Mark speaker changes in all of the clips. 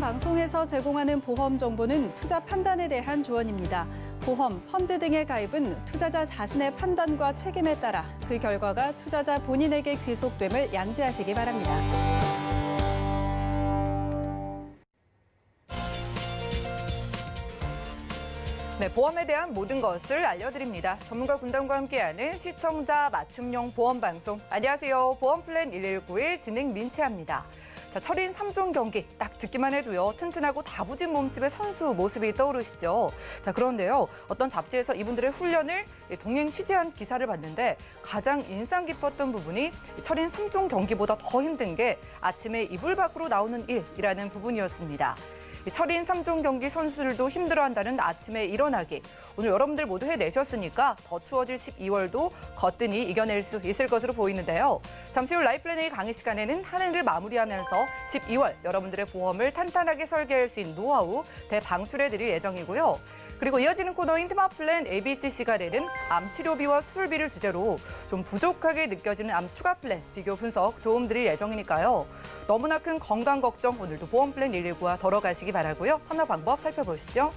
Speaker 1: 방송에서 제공하는 보험 정보는 투자 판단에 대한 조언입니다. 보험, 펀드 등의 가입은 투자자 자신의 판단과 책임에 따라 그 결과가 투자자 본인에게 귀속됨을 양지하시기 바랍니다.
Speaker 2: 네, 보험에 대한 모든 것을 알려드립니다. 전문가 군단과 함께하는 시청자 맞춤형 보험 방송. 안녕하세요. 보험플랜 119의 진행 민채합니다. 자, 철인 3종 경기 딱 듣기만 해도요. 튼튼하고 다부진 몸집의 선수 모습이 떠오르시죠. 자, 그런데요. 어떤 잡지에서 이분들의 훈련을 동행 취재한 기사를 봤는데 가장 인상 깊었던 부분이 철인 3종 경기보다 더 힘든 게 아침에 이불 밖으로 나오는 일이라는 부분이었습니다. 철인 3종 경기 선수들도 힘들어한다는 아침에 일어나기. 오늘 여러분들 모두 해내셨으니까 더 추워질 12월도 거뜬히 이겨낼 수 있을 것으로 보이는데요. 잠시 후 라이플랜 A 강의 시간에는 한 해를 마무리하면서 12월 여러분들의 보험을 탄탄하게 설계할 수 있는 노하우 대방출해드릴 예정이고요. 그리고 이어지는 코너인 테마플랜 ABC 시간에는 암 치료비와 수술비를 주제로 좀 부족하게 느껴지는 암 추가 플랜 비교 분석 도움드릴 예정이니까요. 너무나 큰 건강 걱정 오늘도 보험플랜 119와 덜어가시기 바라고요. 참여 방법 살펴보시죠.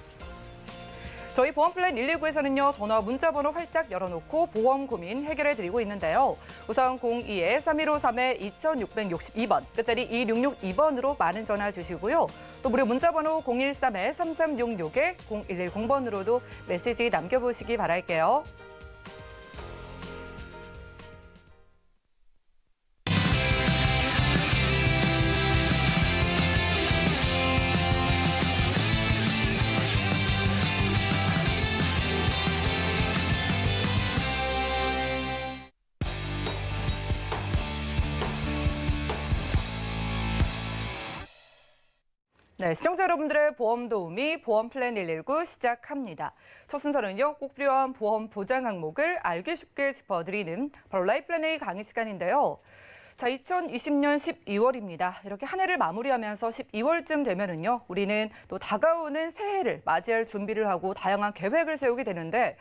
Speaker 2: 저희 보험플랜 119에서는요. 전화 문자 번호 활짝 열어놓고 보험 고민 해결해드리고 있는데요. 우선 02-3153-2662번, 끝자리 2662번으로 많은 전화 주시고요. 또 무료 문자 번호 013-3366-0110번으로도 메시지 남겨보시기 바랄게요. 네, 시청자 여러분들의 보험 도우미 보험플랜 119 시작합니다. 첫 순서는요, 꼭 필요한 보험 보장 항목을 알기 쉽게 짚어드리는 바로 라이플랜 A 강의 시간인데요. 자, 2020년 12월입니다. 이렇게 한 해를 마무리하면서 12월쯤 되면은요, 우리는 또 다가오는 새해를 맞이할 준비를 하고 다양한 계획을 세우게 되는데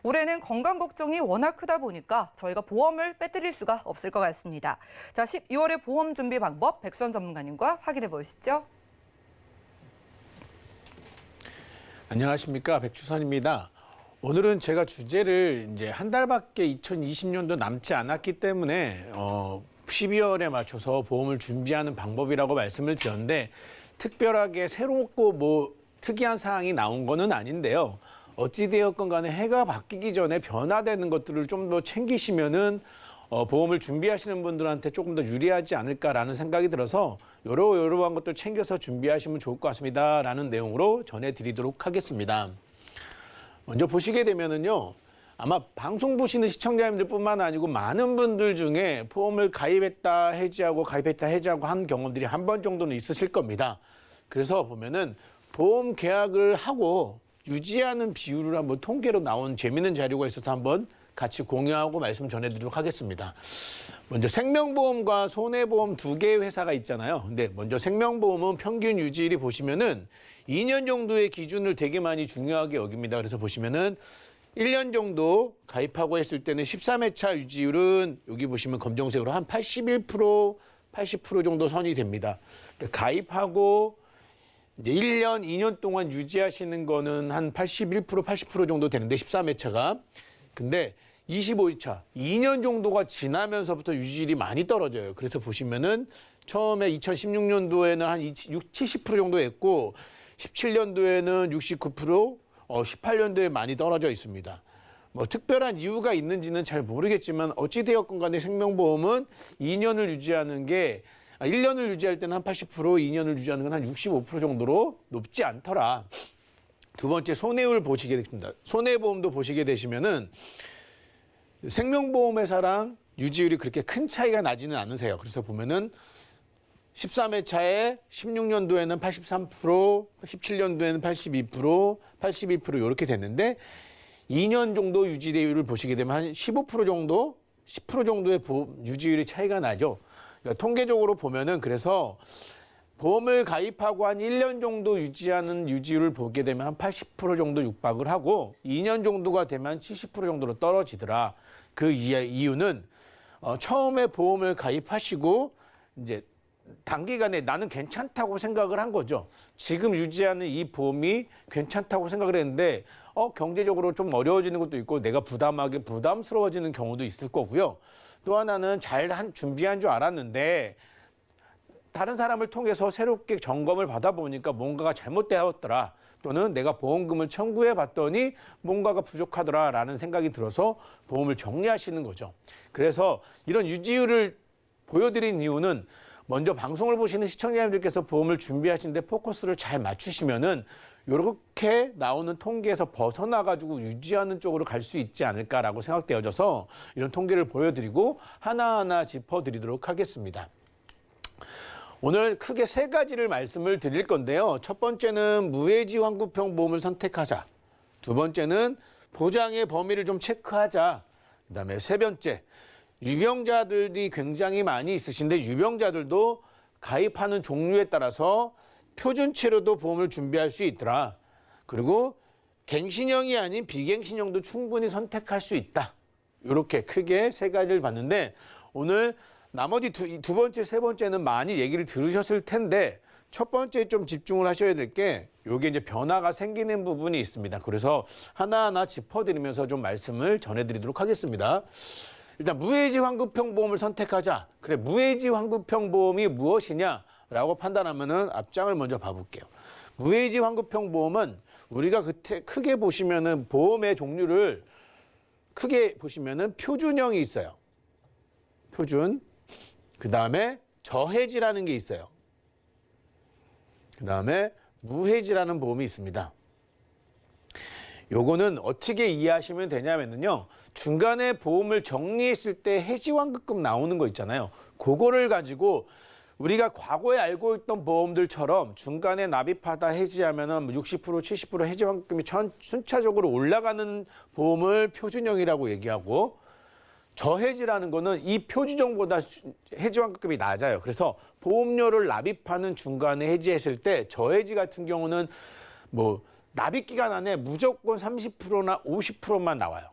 Speaker 2: 올해는 건강 걱정이 워낙 크다 보니까 저희가 보험을 빼뜨릴 수가 없을 것 같습니다. 자, 12월의 보험 준비 방법 백수원 전문가님과 확인해 보시죠.
Speaker 3: 안녕하십니까, 백주선입니다. 오늘은 제가 주제를 이제 한 달밖에 2020년도 남지 않았기 때문에 12월에 맞춰서 보험을 준비하는 방법이라고 말씀을 드렸는데 특별하게 새롭고 뭐 특이한 사항이 나온 거는 아닌데요. 어찌되었건 간에 해가 바뀌기 전에 변화되는 것들을 좀 더 챙기시면은 보험을 준비하시는 분들한테 조금 더 유리하지 않을까라는 생각이 들어서 여러한 것들 챙겨서 준비하시면 좋을 것 같습니다라는 내용으로 전해드리도록 하겠습니다. 먼저 보시게 되면은요, 아마 방송 보시는 시청자님들뿐만 아니고 많은 분들 중에 보험을 가입했다 해지하고 한 경험들이 한 번 정도는 있으실 겁니다. 그래서 보면은 보험 계약을 하고 유지하는 비율을 한번 통계로 나온 재미있는 자료가 있어서 한번 같이 공유하고 말씀 전해드리도록 하겠습니다. 먼저 생명보험과 손해보험 두 개의 회사가 있잖아요. 근데 먼저 생명보험은 평균 유지일이 보시면은 2년 정도의 기준을 되게 많이 중요하게 여깁니다. 그래서 보시면은 1년 정도 가입하고 했을 때는 13회차 유지율은 여기 보시면 검정색으로 한 81%, 80% 정도 선이 됩니다. 그러니까 가입하고 이제 1년, 2년 동안 유지하시는 거는 한 81%, 80% 정도 되는데 13회차가. 근데 25회차, 2년 정도가 지나면서부터 유지율이 많이 떨어져요. 그래서 보시면은 처음에 2016년도에는 한 70% 정도 했고 17년도에는 69%, 18년도에 많이 떨어져 있습니다. 뭐 특별한 이유가 있는지는 잘 모르겠지만 어찌되었건 간에 생명보험은 2년을 유지하는 게 1년을 유지할 때는 한 80%, 2년을 유지하는 건 한 65% 정도로 높지 않더라. 두 번째 손해율 보시게 됩니다. 손해보험도 보시게 되시면은 생명보험 회사랑 유지율이 그렇게 큰 차이가 나지는 않으세요. 그래서 보면은 13회차에 16년도에는 83%, 17년도에는 82%, 82% 이렇게 됐는데 2년 정도 유지율을 보시게 되면 한 15% 정도, 10% 정도의 유지율이 차이가 나죠. 그러니까 통계적으로 보면은 그래서 보험을 가입하고 한 1년 정도 유지하는 유지율을 보게 되면 한 80% 정도 육박을 하고 2년 정도가 되면 70% 정도로 떨어지더라. 그 이유는 처음에 보험을 가입하시고 이제 단기간에 나는 괜찮다고 생각을 한 거죠. 지금 유지하는 이 보험이 괜찮다고 생각을 했는데 경제적으로 좀 어려워지는 것도 있고 내가 부담스러워지는 경우도 있을 거고요. 또 하나는 준비한 줄 알았는데 다른 사람을 통해서 새롭게 점검을 받아보니까 뭔가가 잘못되었더라. 또는 내가 보험금을 청구해 봤더니 뭔가가 부족하더라라는 생각이 들어서 보험을 정리하시는 거죠. 그래서 이런 유지율을 보여드린 이유는 먼저 방송을 보시는 시청자님들께서 보험을 준비하시는데 포커스를 잘 맞추시면은 이렇게 나오는 통계에서 벗어나가지고 유지하는 쪽으로 갈 수 있지 않을까라고 생각되어져서 이런 통계를 보여드리고 하나하나 짚어드리도록 하겠습니다. 오늘 크게 세 가지를 말씀을 드릴 건데요. 첫 번째는 무해지 환급형 보험을 선택하자. 두 번째는 보장의 범위를 좀 체크하자. 그다음에 세 번째, 유병자들이 굉장히 많이 있으신데 유병자들도 가입하는 종류에 따라서 표준치료도 보험을 준비할 수 있더라. 그리고 갱신형이 아닌 비갱신형도 충분히 선택할 수 있다. 이렇게 크게 세 가지를 봤는데 오늘 나머지 두 번째, 세 번째는 많이 얘기를 들으셨을 텐데 첫 번째 좀 집중을 하셔야 될 게 이게 이제 변화가 생기는 부분이 있습니다. 그래서 하나하나 짚어드리면서 좀 말씀을 전해드리도록 하겠습니다. 일단 무해지 환급형 보험을 선택하자. 그래, 무해지 환급형 보험이 무엇이냐라고 판단하면은 앞장을 먼저 봐볼게요. 무해지 환급형 보험은 우리가 크게 보시면은 보험의 종류를 크게 보시면은 표준형이 있어요. 표준. 그 다음에 저해지라는 게 있어요. 그 다음에 무해지라는 보험이 있습니다. 요거는 어떻게 이해하시면 되냐면요. 중간에 보험을 정리했을 때 해지환급금 나오는 거 있잖아요. 그거를 가지고 우리가 과거에 알고 있던 보험들처럼 중간에 납입하다 해지하면은 60%, 70% 해지환급금이 순차적으로 올라가는 보험을 표준형이라고 얘기하고 저해지라는 거는 이 표준형보다 해지환급금이 낮아요. 그래서 보험료를 납입하는 중간에 해지했을 때 저해지 같은 경우는 뭐 납입 기간 안에 무조건 30%나 50%만 나와요.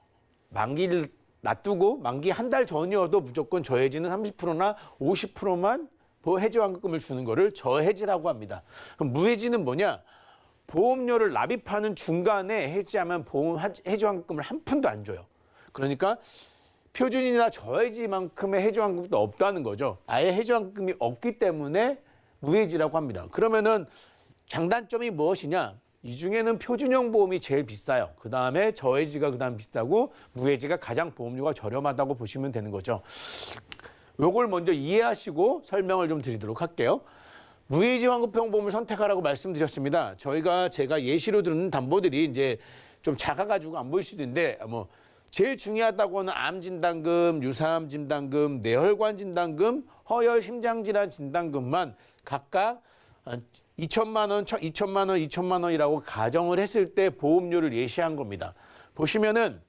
Speaker 3: 만기를 놔두고 만기 한 달 전이어도 무조건 저해지는 30%나 50%만 해지환급금을 주는 거를 저해지라고 합니다. 그럼 무해지는 뭐냐? 보험료를 납입하는 중간에 해지하면 해지환급금을 한 푼도 안 줘요. 그러니까 표준이나 저해지만큼의 해지환급금도 없다는 거죠. 아예 해지환급금이 없기 때문에 무해지라고 합니다. 그러면은 장단점이 무엇이냐? 이 중에는 표준형 보험이 제일 비싸요. 그 다음에 저해지가 그다음 비싸고 무해지가 가장 보험료가 저렴하다고 보시면 되는 거죠. 요걸 먼저 이해하시고 설명을 좀 드리도록 할게요. 무해지 환급형 보험을 선택하라고 말씀드렸습니다. 제가 예시로 드는 담보들이 이제 좀 작아가지고 안 보일 수도 있는데 제일 중요하다고는 암 진단금, 유사암 진단금, 뇌혈관 진단금, 허혈 심장질환 진단금만 각각 2천만 원, 2천만 원, 2천만 원이라고 가정을 했을 때 보험료를 예시한 겁니다. 보시면은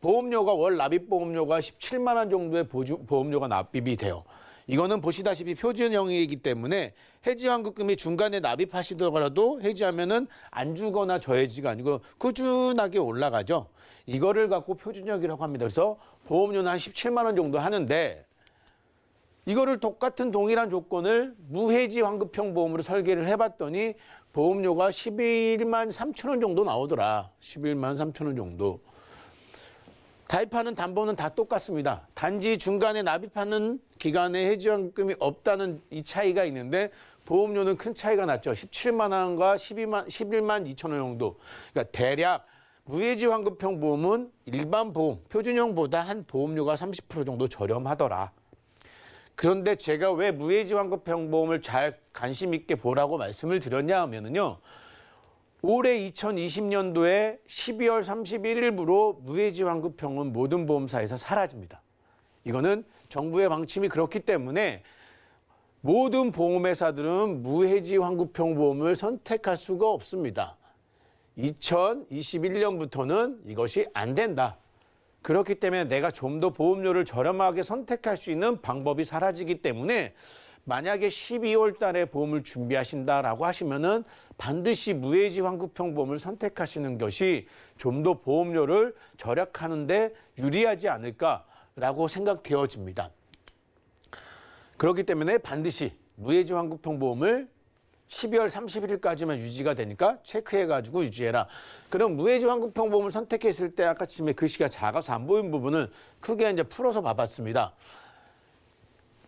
Speaker 3: 보험료가 월 납입 보험료가 17만 원 정도의 보험료가 납입이 돼요. 이거는 보시다시피 표준형이기 때문에 해지환급금이 중간에 납입하시더라도 해지하면은 안 주거나 저해지가 아니고 꾸준하게 올라가죠. 이거를 갖고 표준형이라고 합니다. 그래서 보험료는 한 17만 원 정도 하는데 이거를 똑같은 동일한 조건을 무해지 환급형 보험으로 설계를 해봤더니 보험료가 11만 3천 원 정도 나오더라. 11만 3천 원 정도. 가입하는 담보는 다 똑같습니다. 단지 중간에 납입하는 기간에 해지환급금이 없다는 이 차이가 있는데 보험료는 큰 차이가 났죠. 17만 원과 11만 2천 원 정도. 그러니까 대략 무해지 환급형 보험은 일반 보험, 표준형보다 한 보험료가 30% 정도 저렴하더라. 그런데 제가 왜 무해지 환급형 보험을 잘 관심 있게 보라고 말씀을 드렸냐 하면은요. 올해 2020년도에 12월 31일부로 무해지 환급형은 모든 보험사에서 사라집니다. 이거는 정부의 방침이 그렇기 때문에 모든 보험회사들은 무해지 환급형 보험을 선택할 수가 없습니다. 2021년부터는 이것이 안 된다. 그렇기 때문에 내가 좀 더 보험료를 저렴하게 선택할 수 있는 방법이 사라지기 때문에 만약에 12월 달에 보험을 준비하신다라고 하시면은 반드시 무해지 환급형 보험을 선택하시는 것이 좀 더 보험료를 절약하는 데 유리하지 않을까라고 생각되어집니다. 그렇기 때문에 반드시 무해지 환급형보험을 12월 31일까지만 유지가 되니까 체크해가지고 유지해라. 그럼 무해지 환급형보험을 선택했을 때 아까 지금 글씨가 작아서 안 보이는 부분을 크게 이제 풀어서 봐봤습니다.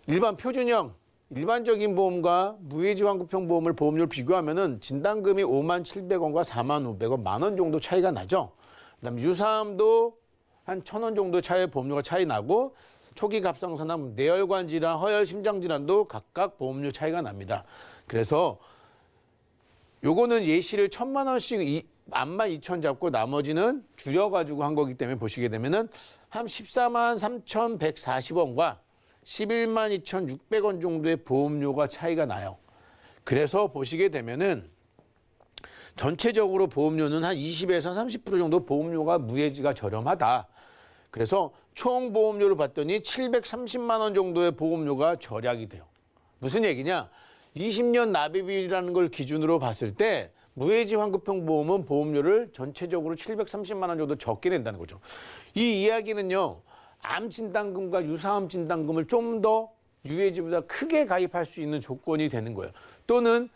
Speaker 3: 일반 표준형 일반적인 보험과 무해지 환급형 보험을 보험료를 비교하면은 진단금이 57,700원과 41,500원, 10,000원 정도 차이가 나죠. 그다음에 유사암도 한 1,000원 정도 차이의 보험료가 차이 나고 초기 갑상선암, 뇌혈관 질환, 허혈 심장 질환도 각각 보험료 차이가 납니다. 그래서 요거는 예시를 1,000만 원씩 12,000 잡고 나머지는 줄여가지고 한 거기 때문에 보시게 되면은 한 143,3,140원과 112,600원 정도의 보험료가 차이가 나요. 그래서 보시게 되면은 전체적으로 보험료는 한 20에서 30% 정도 보험료가 무해지가 저렴하다. 그래서 총 보험료를 봤더니 730만 원 정도의 보험료가 절약이 돼요. 무슨 얘기냐? 20년 납입이라는 걸 기준으로 봤을 때 무해지 환급형 보험은 보험료를 전체적으로 730만 원 정도 적게 낸다는 거죠. 이 이야기는요. 암 진단금과 유사암 진단금을 좀 더 유해지보다 크게 가입할 수 있는 조건이 되는 거예요. 또는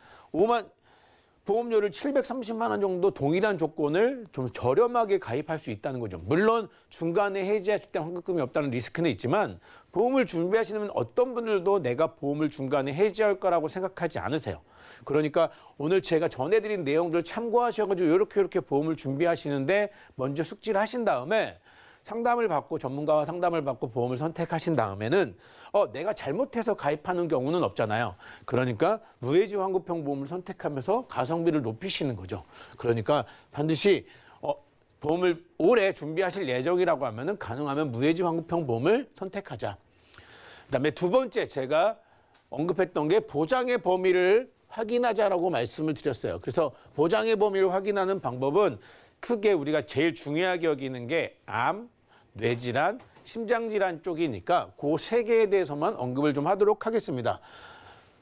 Speaker 3: 보험료를 730만 원 정도 동일한 조건을 좀 저렴하게 가입할 수 있다는 거죠. 물론 중간에 해지했을 때 환급금이 없다는 리스크는 있지만 보험을 준비하시는 어떤 분들도 내가 보험을 중간에 해지할 거라고 생각하지 않으세요. 그러니까 오늘 제가 전해드린 내용들 참고하셔가지고 이렇게 보험을 준비하시는데 먼저 숙지를 하신 다음에 상담을 받고 전문가와 상담을 받고 보험을 선택하신 다음에는 내가 잘못해서 가입하는 경우는 없잖아요. 그러니까 무해지 환급형 보험을 선택하면서 가성비를 높이시는 거죠. 그러니까 반드시 보험을 올해 준비하실 예정이라고 하면은 가능하면 무해지 환급형 보험을 선택하자. 그다음에 두 번째 제가 언급했던 게 보장의 범위를 확인하자라고 말씀을 드렸어요. 그래서 보장의 범위를 확인하는 방법은 크게 우리가 제일 중요하게 여기는 게 암, 뇌질환, 심장질환 쪽이니까 그 세 개에 대해서만 언급을 좀 하도록 하겠습니다.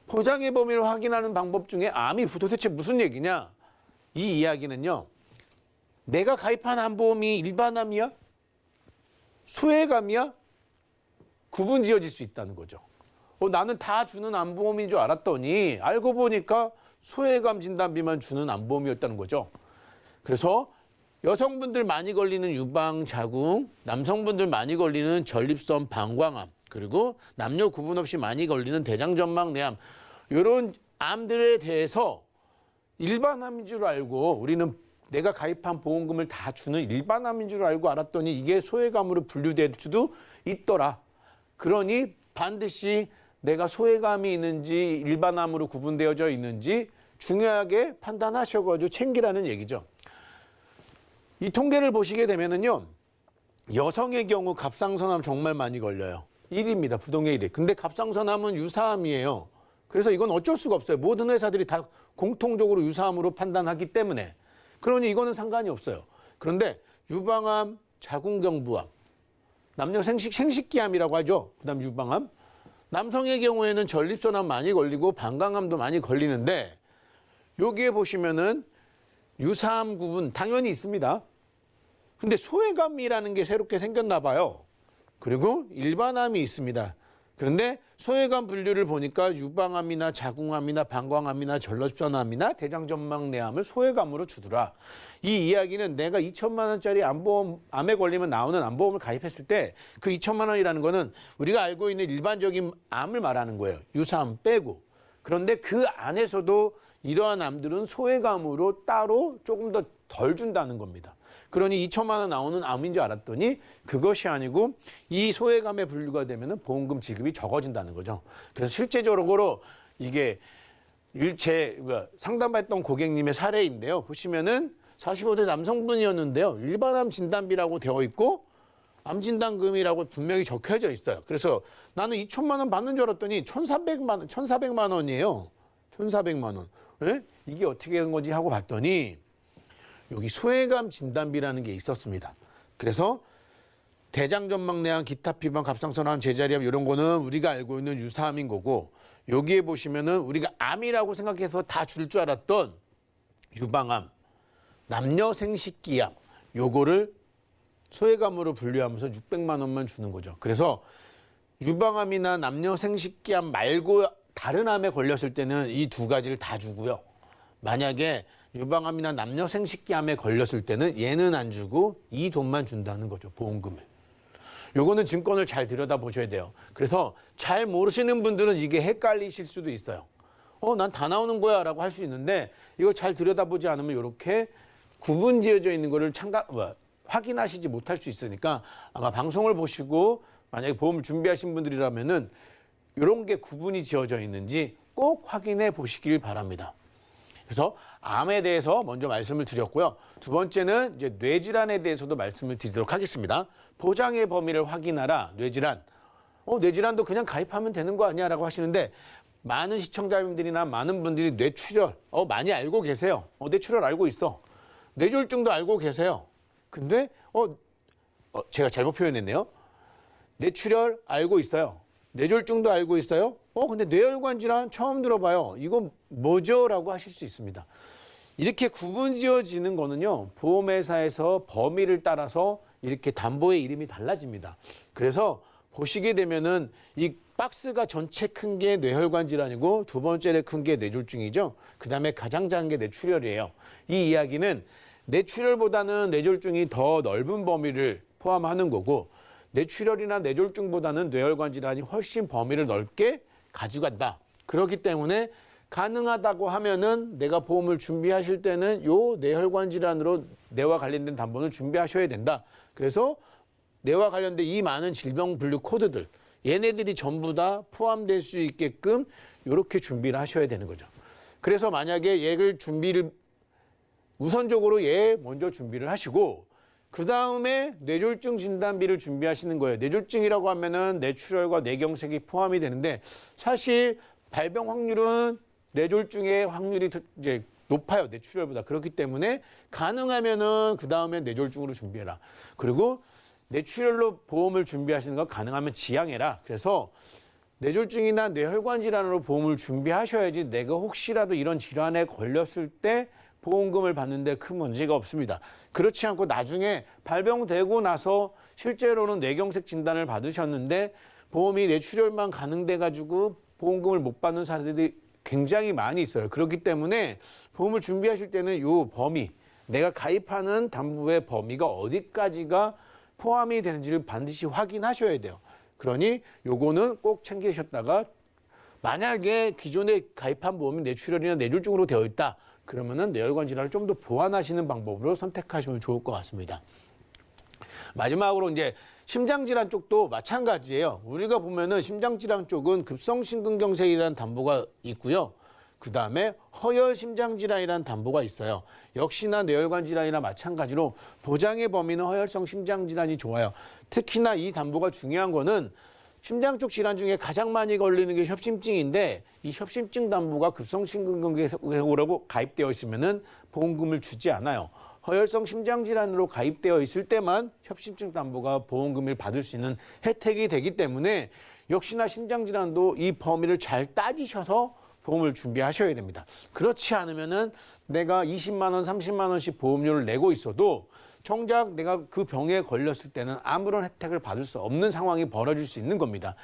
Speaker 3: 보장의 범위를 확인하는 방법 중에 암이 도대체 무슨 얘기냐? 이 이야기는요. 내가 가입한 암보험이 일반암이야? 소액암이야? 구분 지어질 수 있다는 거죠. 나는 다 주는 암보험인 줄 알았더니 알고 보니까 소액암 진단비만 주는 암보험이었다는 거죠. 그래서 여성분들 많이 걸리는 유방, 자궁, 남성분들 많이 걸리는 전립선, 방광암, 그리고 남녀 구분 없이 많이 걸리는 대장전망내암 이런 암들에 대해서 일반암인 줄 알고 우리는 내가 가입한 보험금을 다 주는 일반암인 줄 알고 알았더니 이게 소액암으로 분류될 수도 있더라. 그러니 반드시 내가 소액암이 있는지 일반암으로 구분되어져 있는지 중요하게 판단하셔가지고 챙기라는 얘기죠. 이 통계를 보시게 되면은요, 여성의 경우 갑상선암 정말 많이 걸려요. 1위입니다. 부동의 1위. 근데 갑상선암은 유사암이에요. 그래서 이건 어쩔 수가 없어요. 모든 회사들이 다 공통적으로 유사암으로 판단하기 때문에. 그러니 이거는 상관이 없어요. 그런데 유방암, 자궁경부암, 남녀 생식기암이라고 하죠. 그다음 유방암. 남성의 경우에는 전립선암 많이 걸리고 방광암도 많이 걸리는데 여기에 보시면은 유사암 구분 당연히 있습니다. 근데 소외감이라는 게 새롭게 생겼나 봐요. 그리고 일반암이 있습니다. 그런데 소외감 분류를 보니까 유방암이나 자궁암이나 방광암이나 전립선암이나 대장전망내암을 소외감으로 주더라. 이 이야기는 내가 2천만 원짜리 암보험, 암에 걸리면 나오는 암보험을 가입했을 때 그 2천만 원이라는 거는 우리가 알고 있는 일반적인 암을 말하는 거예요. 유사암 빼고. 그런데 그 안에서도 이러한 암들은 소외감으로 따로 조금 더 덜 준다는 겁니다. 그러니 2천만 원 나오는 암인 줄 알았더니 그것이 아니고 이 소외감에 분류가 되면 보험금 지급이 적어진다는 거죠. 그래서 실제적으로 이게 상담했던 고객님의 사례인데요. 보시면은 45대 남성분이었는데요. 일반암 진단비라고 되어 있고 암 진단금이라고 분명히 적혀져 있어요. 그래서 나는 2천만 원 받는 줄 알았더니 1,400만 원이에요. 1,400만 원. 네? 이게 어떻게 된 건지 하고 봤더니 여기 소외감 진단비라는 게 있었습니다. 그래서 대장전망내암, 기타 피방, 갑상선암, 제자리암 이런 거는 우리가 알고 있는 유사암인 거고 여기에 보시면은 우리가 암이라고 생각해서 다 줄 줄 알았던 유방암, 남녀 생식기암 요거를 소외감으로 분류하면서 600만 원만 주는 거죠. 그래서 유방암이나 남녀 생식기암 말고 다른 암에 걸렸을 때는 이 두 가지를 다 주고요. 만약에 유방암이나 남녀 생식기암에 걸렸을 때는 얘는 안 주고 이 돈만 준다는 거죠. 보험금을. 요거는 증권을 잘 들여다보셔야 돼요. 그래서 잘 모르시는 분들은 이게 헷갈리실 수도 있어요. 난 다 나오는 거야 라고 할 수 있는데 이걸 잘 들여다보지 않으면 이렇게 구분 지어져 있는 거를 확인하시지 못할 수 있으니까 아마 방송을 보시고 만약에 보험을 준비하신 분들이라면은 이런 게 구분이 지어져 있는지 꼭 확인해 보시길 바랍니다. 그래서 암에 대해서 먼저 말씀을 드렸고요. 두 번째는 이제 뇌질환에 대해서도 말씀을 드리도록 하겠습니다. 보장의 범위를 확인하라. 뇌질환. 뇌질환도 그냥 가입하면 되는 거 아니야? 라고 하시는데 많은 시청자님들이나 많은 분들이 뇌출혈 많이 알고 계세요. 뇌출혈 알고 있어. 뇌졸중도 알고 계세요. 근데 제가 잘못 표현했네요. 뇌출혈 알고 있어요. 뇌졸중도 알고 있어요. 근데 뇌혈관 질환 처음 들어봐요. 이거 뭐죠? 라고 하실 수 있습니다. 이렇게 구분 지어지는 거는요. 보험회사에서 범위를 따라서 이렇게 담보의 이름이 달라집니다. 그래서 보시게 되면은 이 박스가 전체 큰 게 뇌혈관 질환이고 두 번째로 큰 게 뇌졸중이죠. 그다음에 가장 작은 게 뇌출혈이에요. 이 이야기는 뇌출혈보다는 뇌졸중이 더 넓은 범위를 포함하는 거고 뇌출혈이나 뇌졸중보다는 뇌혈관 질환이 훨씬 범위를 넓게 가져간다. 그렇기 때문에 가능하다고 하면은 내가 보험을 준비하실 때는 요 뇌혈관 질환으로 뇌와 관련된 담보를 준비하셔야 된다. 그래서 뇌와 관련된 이 많은 질병 분류 코드들 얘네들이 전부 다 포함될 수 있게끔 이렇게 준비를 하셔야 되는 거죠. 그래서 만약에 얘를 준비를 우선적으로 얘 먼저 준비를 하시고 그 다음에 뇌졸중 진단비를 준비하시는 거예요. 뇌졸중이라고 하면은 뇌출혈과 뇌경색이 포함이 되는데 사실 발병 확률은 뇌졸중의 확률이 이제 높아요. 뇌출혈보다. 그렇기 때문에 가능하면은 그 다음에 뇌졸중으로 준비해라. 그리고 뇌출혈로 보험을 준비하시는 거 가능하면 지양해라. 그래서 뇌졸중이나 뇌혈관 질환으로 보험을 준비하셔야지 내가 혹시라도 이런 질환에 걸렸을 때 보험금을 받는데 큰 문제가 없습니다. 그렇지 않고 나중에 발병되고 나서 실제로는 뇌경색 진단을 받으셨는데 보험이 뇌출혈만 가능돼 가지고 보험금을 못 받는 사례들이 굉장히 많이 있어요. 그렇기 때문에 보험을 준비하실 때는 요 범위, 내가 가입하는 담보의 범위가 어디까지가 포함이 되는지를 반드시 확인하셔야 돼요. 그러니 요거는 꼭 챙기셨다가 만약에 기존에 가입한 보험이 뇌출혈이나 뇌졸중으로 되어 있다. 그러면은 뇌혈관 질환을 좀 더 보완하시는 방법으로 선택하시면 좋을 것 같습니다. 마지막으로 이제 심장질환 쪽도 마찬가지예요. 우리가 보면은 심장질환 쪽은 급성심근경색이라는 담보가 있고요. 그 다음에 허혈심장질환이라는 담보가 있어요. 역시나 뇌혈관 질환이나 마찬가지로 보장의 범위는 허혈성 심장질환이 좋아요. 특히나 이 담보가 중요한 거는 심장 쪽 질환 중에 가장 많이 걸리는 게 협심증인데 이 협심증 담보가 급성심근경색으로 가입되어 있으면은 보험금을 주지 않아요. 허혈성 심장질환으로 가입되어 있을 때만 협심증 담보가 보험금을 받을 수 있는 혜택이 되기 때문에 역시나 심장질환도 이 범위를 잘 따지셔서 보험을 준비하셔야 됩니다. 그렇지 않으면은 내가 20만 원, 30만 원씩 보험료를 내고 있어도 정작 내가 그 병에 걸렸을 때는 아무런 혜택을 받을 수 없는 상황이 벌어질 수 있는 겁니다.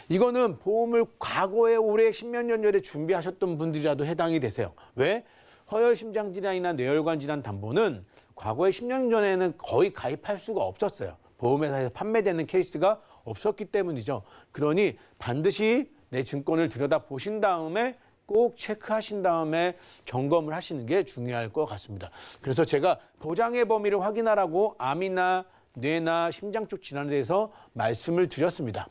Speaker 3: 이거는 보험을 과거에 올해 10몇 년 전에 준비하셨던 분들이라도 해당이 되세요. 왜? 허혈심장질환이나 뇌혈관 질환 담보는 과거에 10년 전에는 거의 가입할 수가 없었어요. 보험회사에서 판매되는 케이스가 없었기 때문이죠. 그러니 반드시 내 증권을 들여다보신 다음에 꼭 체크하신 다음에 점검을 하시는 게 중요할 것 같습니다. 그래서 제가 보장의 범위를 확인하라고 암이나 뇌나 심장 쪽 질환에 대해서 말씀을 드렸습니다.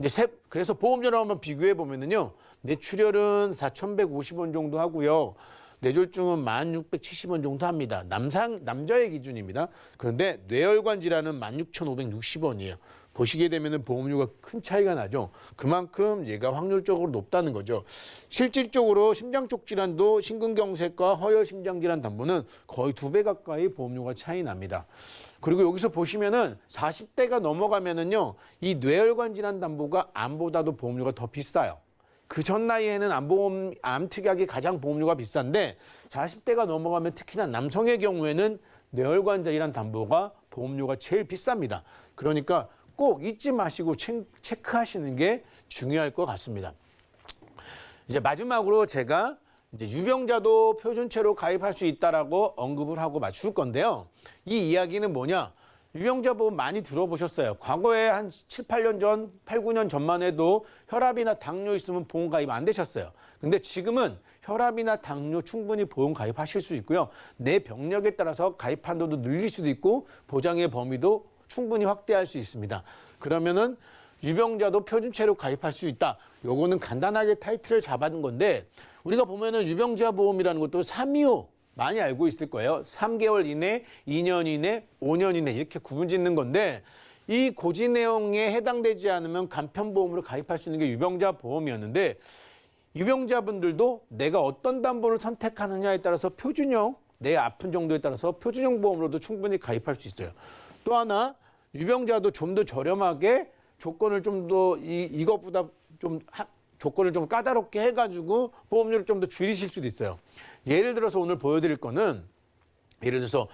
Speaker 3: 이제 그래서 보험료를 한번 비교해 보면은요, 뇌출혈은 4,150원 정도 하고요. 뇌졸중은 1,670원 정도 합니다. 남자의 기준입니다. 그런데 뇌혈관 질환은 16,560원이에요. 보시게 되면 보험료가 큰 차이가 나죠. 그만큼 얘가 확률적으로 높다는 거죠. 실질적으로 심장 쪽 질환도 심근경색과 허혈심장질환 담보는 거의 2배 가까이 보험료가 차이 납니다. 그리고 여기서 보시면은 40대가 넘어가면은요, 이 뇌혈관 질환 담보가 암보다도 보험료가 더 비싸요. 그 전 나이에는 암 특약이 가장 보험료가 비싼데 40대가 넘어가면 특히나 남성의 경우에는 뇌혈관 질환 담보가 보험료가 제일 비쌉니다. 그러니까 꼭 잊지 마시고 체크하시는 게 중요할 것 같습니다. 이제 마지막으로 제가 이제 유병자도 표준체로 가입할 수 있다라고 언급을 하고 맞출 건데요. 이 이야기는 뭐냐? 유병자 보험 많이 들어보셨어요. 과거에 한 7, 8년 전, 8, 9년 전만 해도 혈압이나 당뇨 있으면 보험 가입 안 되셨어요. 근데 지금은 혈압이나 당뇨 충분히 보험 가입하실 수 있고요. 내 병력에 따라서 가입 한도도 늘릴 수도 있고 보장의 범위도 충분히 확대할 수 있습니다. 그러면은 유병자도 표준체로 가입할 수 있다. 요거는 간단하게 타이틀을 잡아둔 건데 우리가 보면은 유병자 보험이라는 것도 325 많이 알고 있을 거예요. 3개월 이내, 2년 이내, 5년 이내 이렇게 구분 짓는 건데 이 고지 내용에 해당되지 않으면 간편보험으로 가입할 수 있는 게 유병자 보험이었는데 유병자분들도 내가 어떤 담보를 선택하느냐에 따라서 표준형, 내 아픈 정도에 따라서 표준형 보험으로도 충분히 가입할 수 있어요. 또 하나 유병자도 좀 더 저렴하게 조건을 좀 더 이것보다 좀 조건을 좀 까다롭게 해가지고 보험료를 좀 더 줄이실 수도 있어요. 예를 들어서 오늘 보여드릴 거는 예를 들어서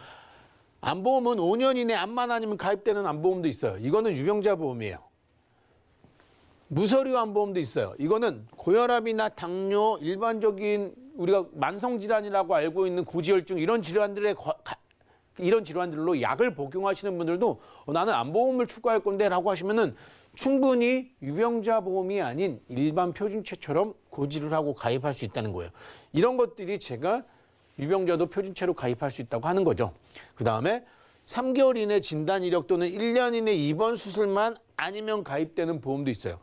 Speaker 3: 암보험은 5년 이내 암만 아니면 가입되는 암보험도 있어요. 이거는 유병자 보험이에요. 무서류 암보험도 있어요. 이거는 고혈압이나 당뇨, 일반적인 우리가 만성질환이라고 알고 있는 고지혈증 이런 질환들로 약을 복용하시는 분들도 나는 암보험을 추가할 건데 라고 하시면은 충분히 유병자 보험이 아닌 일반 표준체처럼 고지를 하고 가입할 수 있다는 거예요. 이런 것들이 제가 유병자도 표준체로 가입할 수 있다고 하는 거죠. 그 다음에 3개월 이내 진단 이력 또는 1년 이내 입원 수술만 아니면 가입되는 보험도 있어요.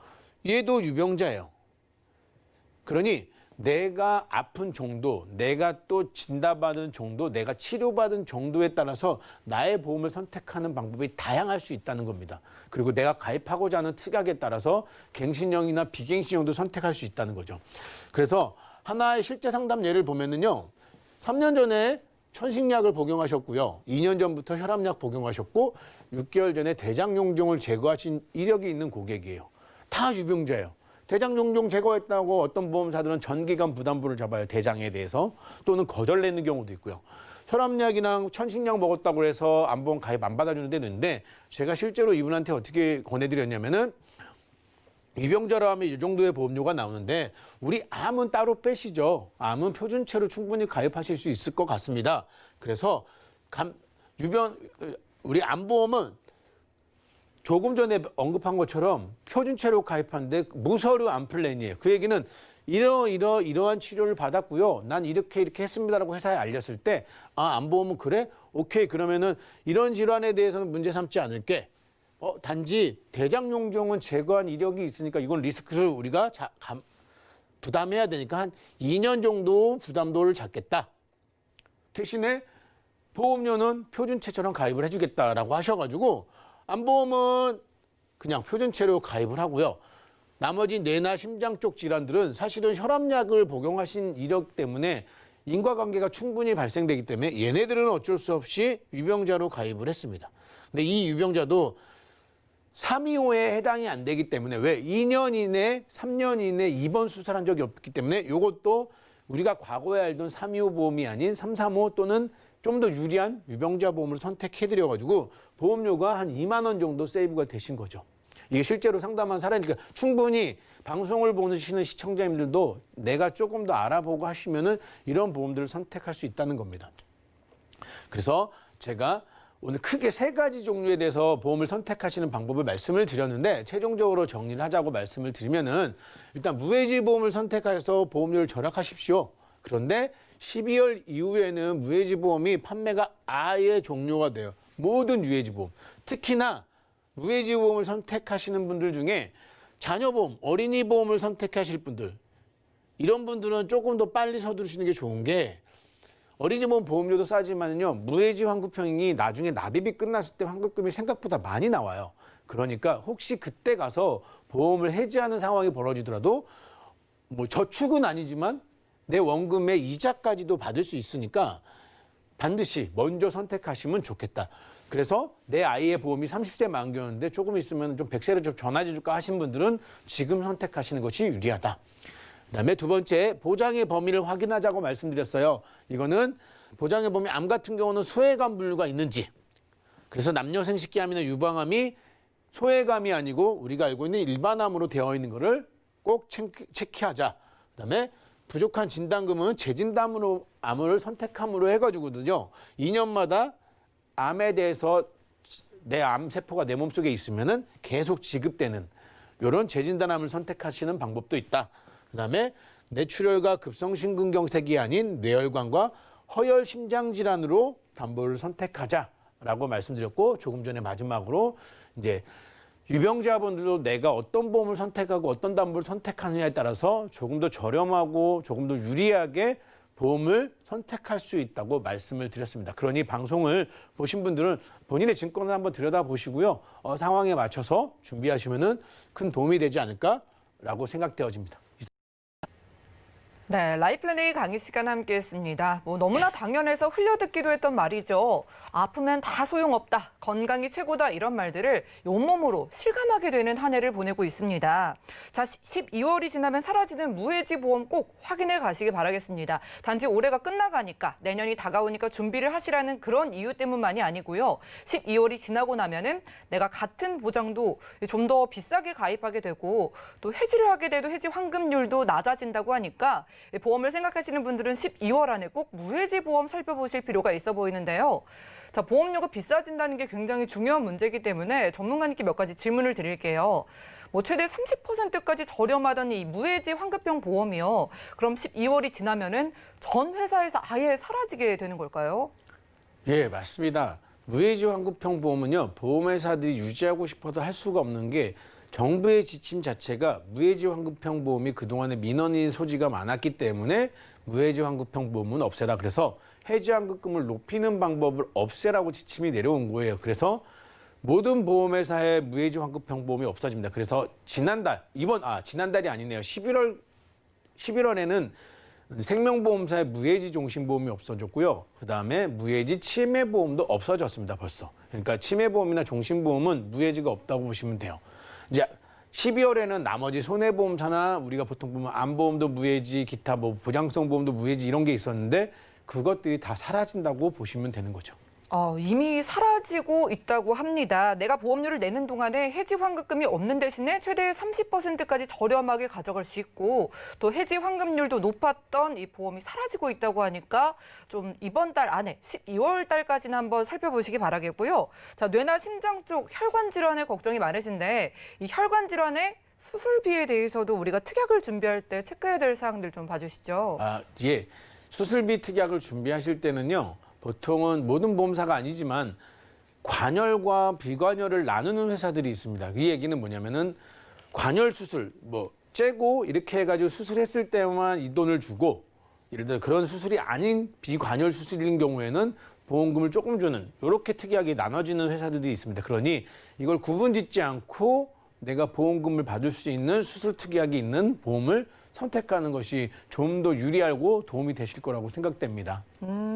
Speaker 3: 얘도 유병자예요. 그러니 내가 아픈 정도, 내가 또 진단받은 정도, 내가 치료받은 정도에 따라서 나의 보험을 선택하는 방법이 다양할 수 있다는 겁니다. 그리고 내가 가입하고자 하는 특약에 따라서 갱신형이나 비갱신형도 선택할 수 있다는 거죠. 그래서 하나의 실제 상담 예를 보면은요. 3년 전에 천식약을 복용하셨고요. 2년 전부터 혈압약 복용하셨고 6개월 전에 대장용종을 제거하신 이력이 있는 고객이에요. 다 유병자예요. 대장용종 제거했다고 어떤 보험사들은 전기간 부담부를 잡아요. 대장에 대해서. 또는 거절 내는 경우도 있고요. 혈압약이랑 천식약 먹었다고 해서 암보험 가입 안 받아주는 데도 있는데 제가 실제로 이분한테 어떻게 권해드렸냐면은 유병자로 하면 이 정도의 보험료가 나오는데 우리 암은 따로 빼시죠. 암은 표준체로 충분히 가입하실 수 있을 것 같습니다. 그래서 우리 암보험은 조금 전에 언급한 것처럼 표준체로 가입하는데 무서류 암플랜이에요. 그 얘기는 이러한 치료를 받았고요. 난 이렇게 했습니다라고 회사에 알렸을 때 암보험은 그래? 오케이. 그러면은 이런 질환에 대해서는 문제 삼지 않을게. 단지 대장용종은 제거한 이력이 있으니까 이건 리스크를 우리가 부담해야 되니까 한 2년 정도 부담도를 잡겠다. 대신에 보험료는 표준체처럼 가입을 해주겠다라고 하셔가지고 암보험은 그냥 표준체로 가입을 하고요. 나머지 뇌나 심장 쪽 질환들은 사실은 혈압약을 복용하신 이력 때문에 인과관계가 충분히 발생되기 때문에 얘네들은 어쩔 수 없이 유병자로 가입을 했습니다. 근데 이 유병자도 325에 해당이 안 되기 때문에 왜 2년 이내, 3년 이내 입원 수술한 적이 없기 때문에 이것도 우리가 과거에 알던 325 보험이 아닌 335 또는 좀 더 유리한 유병자 보험을 선택해드려가지고 보험료가 한 2만 원 정도 세이브가 되신 거죠. 이게 실제로 상담한 사례니까 충분히 방송을 보시는 시청자님들도 내가 조금 더 알아보고 하시면은 이런 보험들을 선택할 수 있다는 겁니다. 그래서 제가 오늘 크게 3가지 종류에 대해서 보험을 선택하시는 방법을 말씀을 드렸는데 최종적으로 정리를 하자고 말씀을 드리면은 일단 무해지 보험을 선택해서 보험료를 절약하십시오. 그런데 12월 이후에는 무해지 보험이 판매가 아예 종료가 돼요. 모든 유해지 보험. 특히나 무해지 보험을 선택하시는 분들 중에 자녀보험, 어린이 보험을 선택하실 분들 이런 분들은 조금 더 빨리 서두르시는 게 좋은 게 어린이보험 보험료도 싸지만요. 무해지 환급형이 나중에 납입이 끝났을 때 환급금이 생각보다 많이 나와요. 그러니까 혹시 그때 가서 보험을 해지하는 상황이 벌어지더라도 뭐 저축은 아니지만 내 원금의 이자까지도 받을 수 있으니까 반드시 먼저 선택하시면 좋겠다. 그래서 내 아이의 보험이 30세 만기였는데 조금 있으면 좀 100세를 좀 전환해 줄까 하신 분들은 지금 선택하시는 것이 유리하다. 그다음에 두 번째, 보장의 범위를 확인하자고 말씀드렸어요. 이거는 보장의 범위, 암 같은 경우는 소외감 분류가 있는지, 그래서 남녀 생식기암이나 유방암이 소외감이 아니고 우리가 알고 있는 일반암으로 되어 있는 거를 꼭 체크하자. 그다음에 부족한 진단금은 재진단으로 암을 선택함으로 해가지고는요. 2년마다 암에 대해서 내 암세포가 내 몸속에 있으면은 계속 지급되는 이런 재진단암을 선택하시는 방법도 있다. 그다음에 뇌출혈과 급성심근경색이 아닌 뇌혈관과 허혈 심장질환으로 담보를 선택하자라고 말씀드렸고 조금 전에 마지막으로 이제 유병자분들도 내가 어떤 보험을 선택하고 어떤 담보를 선택하느냐에 따라서 조금 더 저렴하고 조금 더 유리하게 보험을 선택할 수 있다고 말씀을 드렸습니다. 그러니 방송을 보신 분들은 본인의 증권을 한번 들여다보시고요. 상황에 맞춰서 준비하시면은 큰 도움이 되지 않을까라고 생각되어집니다.
Speaker 2: 네, 라이플랜A 강의 시간 함께했습니다. 너무나 당연해서 흘려듣기도 했던 말이죠. 아프면 다 소용없다, 건강이 최고다 이런 말들을 온몸으로 실감하게 되는 한 해를 보내고 있습니다. 자, 12월이 지나면 사라지는 무해지 보험 꼭 확인해 가시기 바라겠습니다. 단지 올해가 끝나가니까 내년이 다가오니까 준비를 하시라는 그런 이유 때문만이 아니고요. 12월이 지나고 나면은 내가 같은 보장도 좀 더 비싸게 가입하게 되고 또 해지를 하게 돼도 해지 환급률도 낮아진다고 하니까 보험을 생각하시는 분들은 12월 안에 꼭 무해지 보험 살펴보실 필요가 있어 보이는데요. 자, 보험료가 비싸진다는 게 굉장히 중요한 문제이기 때문에 전문가님께 몇 가지 질문을 드릴게요. 최대 30%까지 저렴하던 이 무해지 환급형 보험이요. 그럼 12월이 지나면은 전 회사에서 아예 사라지게 되는 걸까요?
Speaker 3: 예, 맞습니다. 무해지 환급형 보험은요, 보험회사들이 유지하고 싶어도 할 수가 없는 게 정부의 지침 자체가 무해지 환급형 보험이 그동안에 민원인 소지가 많았기 때문에 무해지 환급형 보험은 없애라. 그래서 해지 환급금을 높이는 방법을 없애라고 지침이 내려온 거예요. 그래서 모든 보험회사의 무해지 환급형 보험이 없어집니다. 그래서 지난달이 아니네요. 11월에는 생명보험사의 무해지 종신보험이 없어졌고요. 그다음에 무해지 치매보험도 없어졌습니다. 벌써. 그러니까 치매보험이나 종신보험은 무해지가 없다고 보시면 돼요. 이제 12월에는 나머지 손해보험사나 우리가 보통 보면 암보험도 무해지, 기타 보장성 보험도 무해지 이런 게 있었는데 그것들이 다 사라진다고 보시면 되는 거죠.
Speaker 2: 이미 사라지고 있다고 합니다. 내가 보험료를 내는 동안에 해지 환급금이 없는 대신에 최대 30%까지 저렴하게 가져갈 수 있고 또 해지 환급률도 높았던 이 보험이 사라지고 있다고 하니까 좀 이번 달 안에 12월 달까지는 한번 살펴보시기 바라겠고요. 자, 뇌나 심장 쪽 혈관 질환에 걱정이 많으신데 이 혈관 질환의 수술비에 대해서도 우리가 특약을 준비할 때 체크해야 될 사항들 좀 봐주시죠.
Speaker 3: 예. 수술비 특약을 준비하실 때는요. 보통은 모든 보험사가 아니지만 관열과 비관열을 나누는 회사들이 있습니다. 이 얘기는 뭐냐면은 관열 수술, 째고 이렇게 해가지고 수술했을 때만 이 돈을 주고 예를 들어 그런 수술이 아닌 비관열 수술인 경우에는 보험금을 조금 주는 이렇게 특이하게 나눠지는 회사들이 있습니다. 그러니 이걸 구분짓지 않고 내가 보험금을 받을 수 있는 수술 특약이 있는 보험을 선택하는 것이 좀 더 유리하고 도움이 되실 거라고 생각됩니다.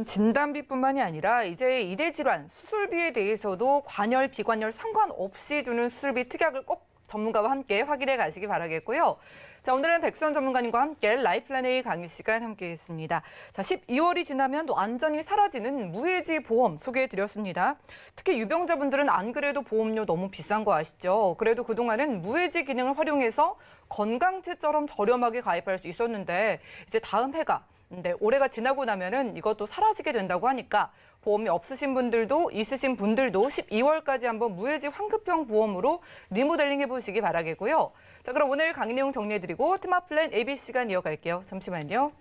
Speaker 2: 진단비뿐만이 아니라 이제 이대 질환 수술비에 대해서도 관열, 비관열 상관없이 주는 수술비 특약을 꼭 전문가와 함께 확인해 가시기 바라겠고요. 자, 오늘은 백수원 전문가님과 함께 라이플랜A 강의 시간 함께했습니다. 자, 12월이 지나면 완전히 사라지는 무해지 보험 소개해드렸습니다. 특히 유병자분들은 안 그래도 보험료 너무 비싼 거 아시죠? 그래도 그동안은 무해지 기능을 활용해서 건강채처럼 저렴하게 가입할 수 있었는데 이제 다음 해가 올해가 지나고 나면은 이것도 사라지게 된다고 하니까 보험이 없으신 분들도 있으신 분들도 12월까지 한번 무해지 환급형 보험으로 리모델링 해보시기 바라겠고요. 자, 그럼 오늘 강의 내용 정리해드리고 테마플랜 AB 시간 이어갈게요. 잠시만요.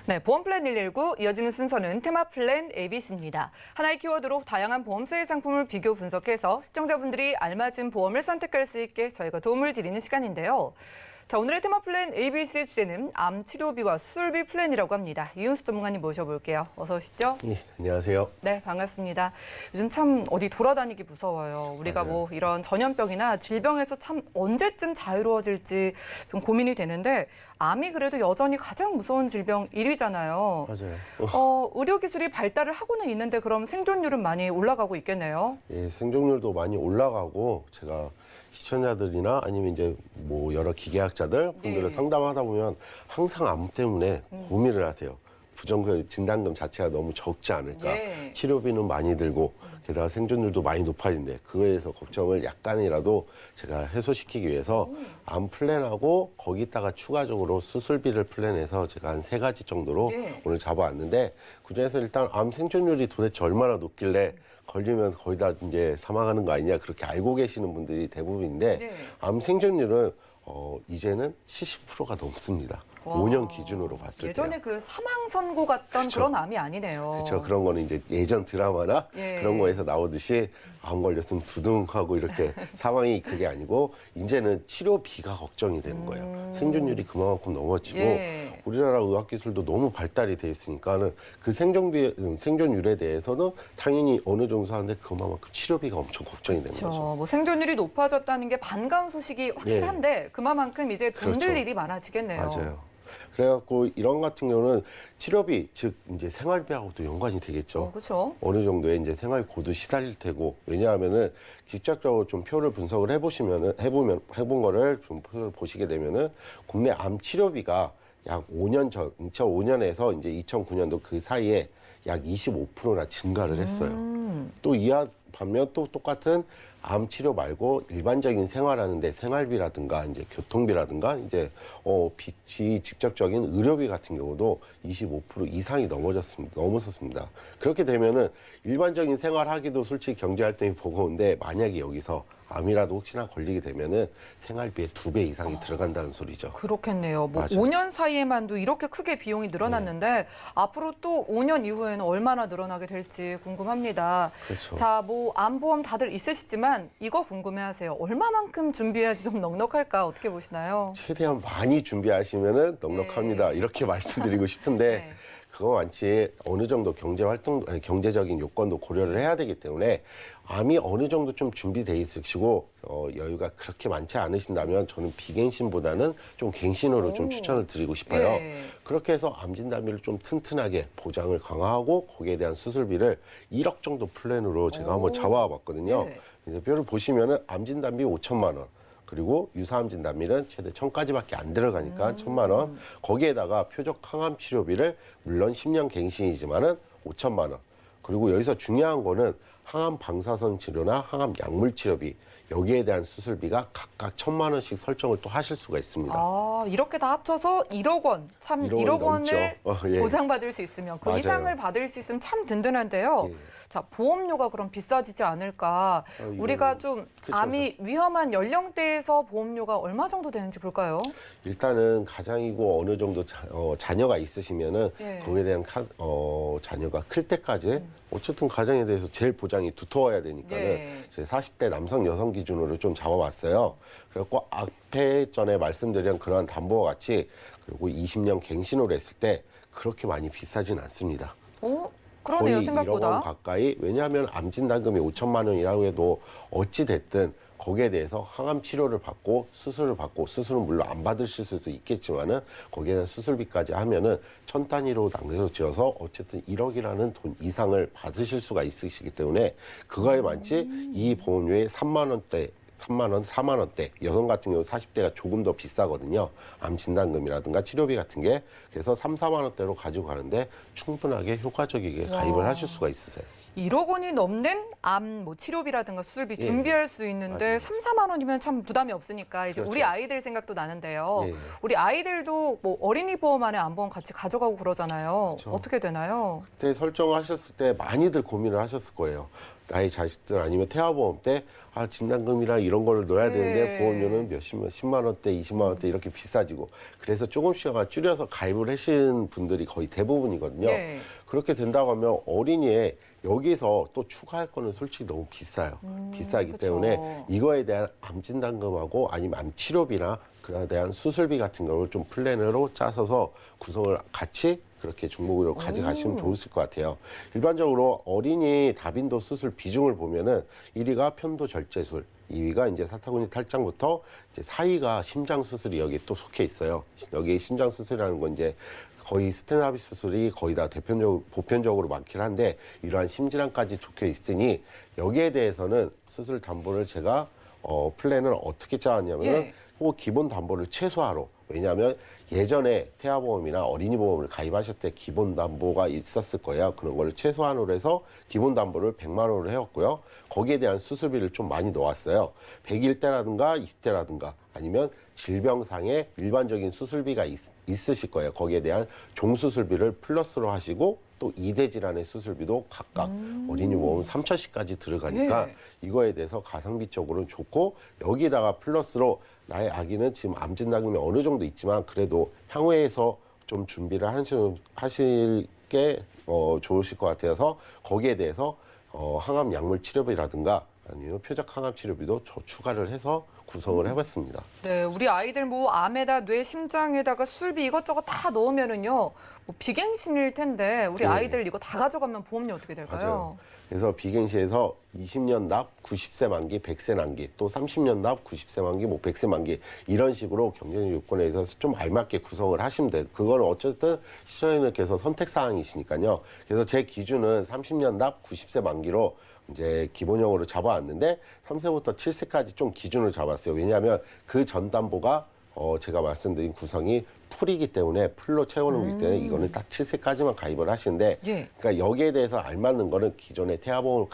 Speaker 2: 네, 보험 플랜 119 이어지는 순서는 테마 플랜 ABC입니다. 하나의 키워드로 다양한 보험사의 상품을 비교 분석해서 시청자분들이 알맞은 보험을 선택할 수 있게 저희가 도움을 드리는 시간인데요. 자, 오늘의 테마 플랜 ABC 주제는 암 치료비와 수술비 플랜이라고 합니다. 이윤수 전문가님 모셔볼게요. 어서 오시죠.
Speaker 4: 네, 안녕하세요.
Speaker 2: 네, 반갑습니다. 요즘 참 어디 돌아다니기 무서워요. 우리가
Speaker 4: 맞아요.
Speaker 2: 뭐 이런 전염병이나 질병에서 참 언제쯤 자유로워질지 좀 고민이 되는데 암이 그래도 여전히 가장 무서운 질병 1위잖아요.
Speaker 4: 맞아요.
Speaker 2: 의료 기술이 발달을 하고는 있는데 그럼 생존율은 많이 올라가고 있겠네요.
Speaker 4: 예, 생존율도 많이 올라가고 제가 시청자들이나 아니면 이제 뭐 여러 기계학자들 분들을
Speaker 2: 네.
Speaker 4: 상담하다 보면 항상 암 때문에 고민을 하세요. 부정 진단금 자체가 너무 적지 않을까.
Speaker 2: 예.
Speaker 4: 치료비는 많이 들고 게다가 생존율도 많이 높아진대. 그거에 대해서 걱정을 약간이라도 제가 해소시키기 위해서 암 플랜하고 거기다가 추가적으로 수술비를 플랜해서 제가 한 3가지 정도로
Speaker 2: 예.
Speaker 4: 오늘 잡아왔는데 그중에서 일단 암 생존율이 도대체 얼마나 높길래 걸리면 거의 다 이제 사망하는 거 아니냐 그렇게 알고 계시는 분들이 대부분인데
Speaker 2: 네.
Speaker 4: 암 생존율은 이제는 70%가 넘습니다.
Speaker 2: 와.
Speaker 4: 5년 기준으로 봤을
Speaker 2: 예전에
Speaker 4: 때요.
Speaker 2: 그 사망 선고 같던
Speaker 4: 그쵸.
Speaker 2: 그런 암이 아니네요.
Speaker 4: 그렇죠. 그런 거는 이제 예전 드라마나
Speaker 2: 예.
Speaker 4: 그런 거에서 나오듯이 암 걸렸으면 두둥하고 이렇게 사망이 그게 아니고 이제는 치료비가 걱정이 되는 거예요. 생존율이 그만큼 넘어지고
Speaker 2: 예.
Speaker 4: 우리나라 의학기술도 너무 발달이 돼 있으니까는 그 생존율에 대해서는 당연히 어느 정도 하는데 그만큼 치료비가 엄청 걱정이 되는
Speaker 2: 그렇죠.
Speaker 4: 거죠.
Speaker 2: 뭐 생존율이 높아졌다는 게 반가운 소식이 확실한데 그만큼 이제 돈 들
Speaker 4: 그렇죠.
Speaker 2: 일이 많아지겠네요.
Speaker 4: 맞아요. 그래갖고 이런 같은 경우는 치료비, 즉 이제 생활비하고도 연관이 되겠죠.
Speaker 2: 그렇죠.
Speaker 4: 어느 정도의 이제 생활고도 시달릴 테고 왜냐하면은 직접적으로 좀 표를 분석을 해본 거를 좀 표를 보시게 되면은 국내 암 치료비가 약 5년 전 2005년에서 이제 2009년도 그 사이에 약 25%나 증가를 했어요. 또 이와 반면 또 똑같은 암 치료 말고 일반적인 생활하는데 생활비라든가 이제 교통비라든가 이제 비직접적인 의료비 같은 경우도 25% 이상이 넘어섰습니다. 그렇게 되면은 일반적인 생활하기도 솔직히 경제 활동이 버거운데 만약에 여기서 암이라도 혹시나 걸리게 되면은 생활비의 2배 이상이 들어간다는 소리죠.
Speaker 2: 그렇겠네요. 뭐
Speaker 4: 맞아요.
Speaker 2: 5년 사이에만도 이렇게 크게 비용이 늘어났는데 앞으로 또 5년 이후에는 얼마나 늘어나게 될지 궁금합니다.
Speaker 4: 그렇죠.
Speaker 2: 자, 뭐 암보험 다들 있으시지만 이거 궁금해하세요. 얼마만큼 준비해야지 좀 넉넉할까 어떻게 보시나요?
Speaker 4: 최대한 많이 준비하시면은 넉넉합니다. 이렇게 말씀드리고 싶은데
Speaker 2: 네.
Speaker 4: 그거 많지 어느 정도 경제적인 요건도 고려를 해야 되기 때문에 암이 어느 정도 좀 준비돼 있으시고 여유가 그렇게 많지 않으신다면 저는 비갱신보다는 좀 갱신으로 좀 추천을 드리고 싶어요.
Speaker 2: 예.
Speaker 4: 그렇게 해서 암 진단비를 좀 튼튼하게 보장을 강화하고 거기에 대한 수술비를 1억 정도 플랜으로 제가 한번 잡아봤거든요.
Speaker 2: 네.
Speaker 4: 이제 뼈를 보시면은 암 진단비 5천만 원. 그리고 유사암 진단비는 최대 1,000까지밖에 안 들어가니까 1,000만 원. 거기에다가 표적 항암 치료비를 물론 10년 갱신이지만은 5천만 원. 그리고 여기서 중요한 거는 항암 방사선 치료나 항암 약물 치료비 여기에 대한 수술비가 각각 1,000만 원씩 설정을 또 하실 수가 있습니다.
Speaker 2: 아, 이렇게 다 합쳐서 1억 원. 참
Speaker 4: 1억
Speaker 2: 1억
Speaker 4: 넘죠.
Speaker 2: 원을
Speaker 4: 예.
Speaker 2: 보장받을 수 있으면 그
Speaker 4: 맞아요.
Speaker 2: 이상을 받을 수 있으면 참 든든한데요.
Speaker 4: 예.
Speaker 2: 자, 보험료가 그럼 비싸지지 않을까?
Speaker 4: 이거는
Speaker 2: 우리가 좀
Speaker 4: 그쵸.
Speaker 2: 암이 위험한 연령대에서 보험료가 얼마 정도 되는지 볼까요?
Speaker 4: 일단은 가장이고 어느 정도 자녀가 있으시면은
Speaker 2: 예.
Speaker 4: 거기에 대한 자녀가 클 때까지 어쨌든 가정에 대해서 제일 보장이 두터워야 되니까는
Speaker 2: 예.
Speaker 4: 제 40대 남성 여성 기준으로 좀 잡아봤어요. 그래갖고 앞에 전에 말씀드린 그러한 담보와 같이 그리고 20년 갱신으로 했을 때 그렇게 많이 비싸진 않습니다.
Speaker 2: 그러네요,
Speaker 4: 거의
Speaker 2: 생각보다.
Speaker 4: 1억 원 가까이. 왜냐하면 암 진단금이 5천만 원이라고 해도 어찌 됐든 거기에 대해서 항암 치료를 받고 수술을 받고 수술은 물론 안 받으실 수도 있겠지만은 거기에는 수술비까지 하면은 1,000 단위로 나눠져서 어쨌든 1억이라는 돈 이상을 받으실 수가 있으시기 때문에 그거에 맞지 이 보험료의 3만 원대 3만 원, 4만 원대. 여성 같은 경우 40대가 조금 더 비싸거든요. 암 진단금이라든가 치료비 같은 게. 그래서 3, 4만 원대로 가지고 가는데 충분하게 효과적이게 가입을 하실 수가 있으세요.
Speaker 2: 1억 원이 넘는 암 뭐 치료비라든가 수술비
Speaker 4: 예.
Speaker 2: 준비할 수 있는데
Speaker 4: 맞아요.
Speaker 2: 3, 4만 원이면 참 부담이 없으니까 이제
Speaker 4: 그렇죠.
Speaker 2: 우리 아이들 생각도 나는데요.
Speaker 4: 예.
Speaker 2: 우리 아이들도 뭐 어린이 보험 안에 암보험 같이 가져가고 그러잖아요.
Speaker 4: 그렇죠.
Speaker 2: 어떻게 되나요?
Speaker 4: 그때 설정을 하셨을 때 많이들 고민을 하셨을 거예요. 나의 자식들 아니면 태아보험 때 진단금이랑 이런 거를 넣어야 되는데
Speaker 2: 네.
Speaker 4: 보험료는 몇십만, 10만 원대, 20만 원대 이렇게 비싸지고 그래서 조금씩 줄여서 가입을 하신 분들이 거의 대부분이거든요.
Speaker 2: 네.
Speaker 4: 그렇게 된다고 하면 어린이에 여기서 또 추가할 거는 솔직히 너무 비싸요. 비싸기
Speaker 2: 그쵸.
Speaker 4: 때문에 이거에 대한 암 진단금하고 아니면 암 치료비나 그에 대한 수술비 같은 경우를 좀 플랜으로 짜서서 구성을 같이 그렇게 중복으로 가져가시면 좋으실 것 같아요. 일반적으로 어린이 다빈도 수술 비중을 보면은 1위가 편도 절제술, 2위가 이제 사타구니 탈장부터 이제 4위가 심장 수술이 여기 또 속해 있어요. 여기 심장 수술이라는 건 이제 거의 스테나비 수술이 거의 다 보편적으로 많긴 한데 이러한 심질환까지 적혀 있으니 여기에 대해서는 수술 담보를 제가 플랜을 어떻게 짜왔냐면은
Speaker 2: 예.
Speaker 4: 그 기본 담보를 최소화로 왜냐하면 예전에 태아보험이나 어린이 보험을 가입하실 때 기본 담보가 있었을 거예요. 그런 걸 최소한으로 해서 기본 담보를 100만 원으로 해왔고요. 거기에 대한 수술비를 좀 많이 넣었어요. 100일대라든가 20대라든가 아니면 질병상의 일반적인 수술비가 있으실 거예요. 거기에 대한 종수술비를 플러스로 하시고 또 2대 질환의 수술비도 각각 어린이 보험 3천씩까지 들어가니까
Speaker 2: 예.
Speaker 4: 이거에 대해서 가성비 적으로는 좋고 여기다가 플러스로 나의 아기는 지금 암 진단금이 어느 정도 있지만 그래도 향후에서 좀 준비를 하실 게 좋으실 것 같아서 거기에 대해서 항암 약물 치료비라든가 아니면 표적 항암 치료비도 추가를 해서 구성을 해봤습니다.
Speaker 2: 네, 우리 아이들 뭐 암에다 뇌, 심장에다가 수술비 이것저것 다 넣으면은요, 뭐 비갱신일 텐데 우리
Speaker 4: 네.
Speaker 2: 아이들 이거 다 가져가면 보험료 어떻게 될까요?
Speaker 4: 맞아요. 그래서 비갱시에서 20년 납 90세 만기, 100세 만기, 또 30년 납 90세 만기, 뭐 100세 만기 이런 식으로 경제적 요건에 있어서 좀 알맞게 구성을 하시면 돼요. 그건 어쨌든 시청자님께서 선택 사항이시니까요. 그래서 제 기준은 30년 납 90세 만기로 이제 기본형으로 잡아왔는데 3세부터 7세까지 좀 기준을 잡았어요. 왜냐하면 그 전 담보가 제가 말씀드린 구성이 풀이기 때문에 풀로 채워놓기 때문에 이거는 딱 7세까지만 가입을 하시는데
Speaker 2: 예.
Speaker 4: 그러니까 여기에 대해서 알맞는 거는 기존의 태아보험을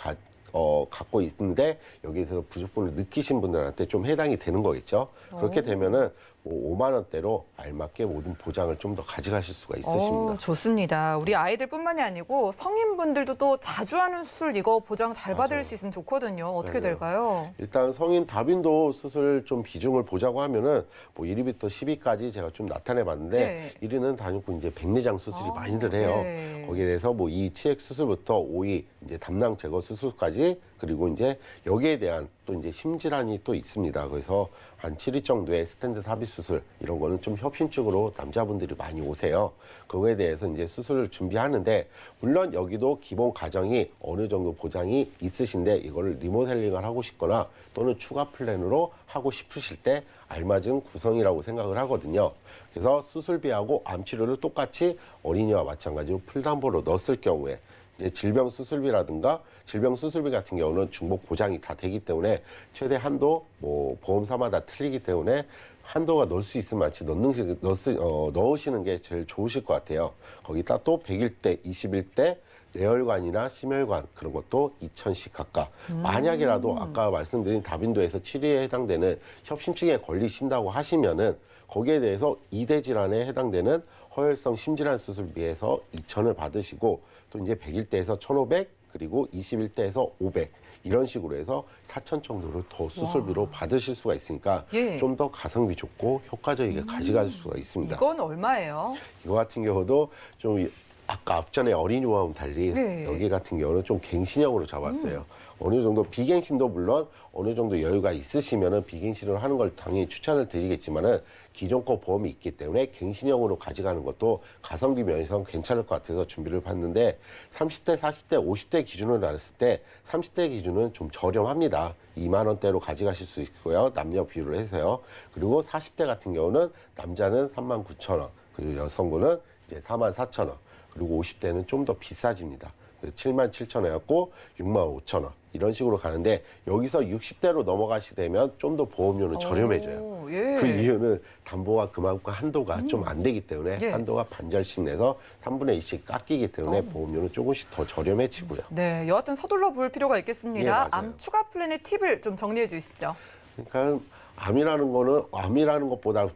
Speaker 4: 갖고 있는데 여기에서 부족분을 느끼신 분들한테 좀 해당이 되는 거겠죠. 그렇게 되면은 뭐 5만 원대로 알맞게 모든 보장을 좀 더 가져가실 수가 있으십니다.
Speaker 2: 좋습니다. 우리 아이들뿐만이 아니고 성인분들도 또 자주 하는 수술 이거 보장 잘 받을
Speaker 4: 맞아요.
Speaker 2: 수 있으면 좋거든요. 어떻게
Speaker 4: 맞아요.
Speaker 2: 될까요?
Speaker 4: 일단 성인 다빈도 수술 좀 비중을 보자고 하면은 뭐 1위부터 10위까지 제가 좀 나타내 봤는데
Speaker 2: 네.
Speaker 4: 1위는 단연코 이제 백내장 수술이 많이들 해요.
Speaker 2: 네.
Speaker 4: 거기에 대해서 뭐 이 치액 수술부터 5위 이제 담낭 제거 수술까지 그리고 이제 여기에 대한 또 이제 심질환이 또 있습니다. 그래서 한 7위 정도의 스탠드 삽입 수술 이런 거는 좀 협심증으로 남자분들이 많이 오세요. 그거에 대해서 이제 수술을 준비하는데 물론 여기도 기본 가정이 어느 정도 보장이 있으신데 이거를 리모델링을 하고 싶거나 또는 추가 플랜으로 하고 싶으실 때 알맞은 구성이라고 생각을 하거든요. 그래서 수술비하고 암 치료를 똑같이 어린이와 마찬가지로 풀담보로 넣었을 경우에 이제 질병 수술비라든가 질병 수술비 같은 경우는 중복 보장이 다 되기 때문에 최대 한도 뭐 보험사마다 틀리기 때문에 한도가 넣을 수 있으면 마치 넣으시는 게 제일 좋으실 것 같아요. 거기다 또 100일대, 20일대 뇌혈관이나 심혈관 그런 것도 2,000씩 각각. 만약이라도 아까 말씀드린 다빈도에서 치료에 해당되는 협심증에 걸리신다고 하시면은 거기에 대해서 2대 질환에 해당되는 허혈성 심질환 수술비에서 2,000을 받으시고 또 이제 100일대에서 1,500 그리고 21대에서 500 이런 식으로 해서 4,000 정도를 더 수술비로 받으실 수가 있으니까
Speaker 2: 예.
Speaker 4: 좀 더 가성비 좋고 효과적이게 가져가실 수가 있습니다.
Speaker 2: 이건 얼마예요?
Speaker 4: 이거 같은 경우도 좀 아까 앞전에 어린이 보험 달리
Speaker 2: 네.
Speaker 4: 여기 같은 경우는 좀 갱신형으로 잡았어요. 어느 정도 비갱신도 물론 어느 정도 여유가 있으시면은 비갱신을 하는 걸 당연히 추천을 드리겠지만은 기존 거 보험이 있기 때문에 갱신형으로 가져가는 것도 가성비 면에서 괜찮을 것 같아서 준비를 봤는데 30대, 40대, 50대 기준으로 나눴을 때 30대 기준은 좀 저렴합니다. 2만 원대로 가져가실 수 있고요. 남녀 비율을 해서요. 그리고 40대 같은 경우는 남자는 39,000원, 그리고 여성분은 이제 44,000원. 그리고 50대는 좀 더 비싸집니다. 77,000원 해갖고 65,000원 이런 식으로 가는데 여기서 60대로 넘어가시되면 좀 더 보험료는 저렴해져요.
Speaker 2: 예.
Speaker 4: 그 이유는 담보가 그만큼 한도가 좀 안 되기 때문에
Speaker 2: 예.
Speaker 4: 한도가 반절씩 내서 3분의 2씩 깎이기 때문에 보험료는 조금씩 더 저렴해지고요.
Speaker 2: 네, 여하튼 서둘러 볼 필요가 있겠습니다.
Speaker 4: 예, 맞아요.
Speaker 2: 암 추가 플랜의 팁을 좀 정리해 주시죠.
Speaker 4: 그러니까 암이라는 것보다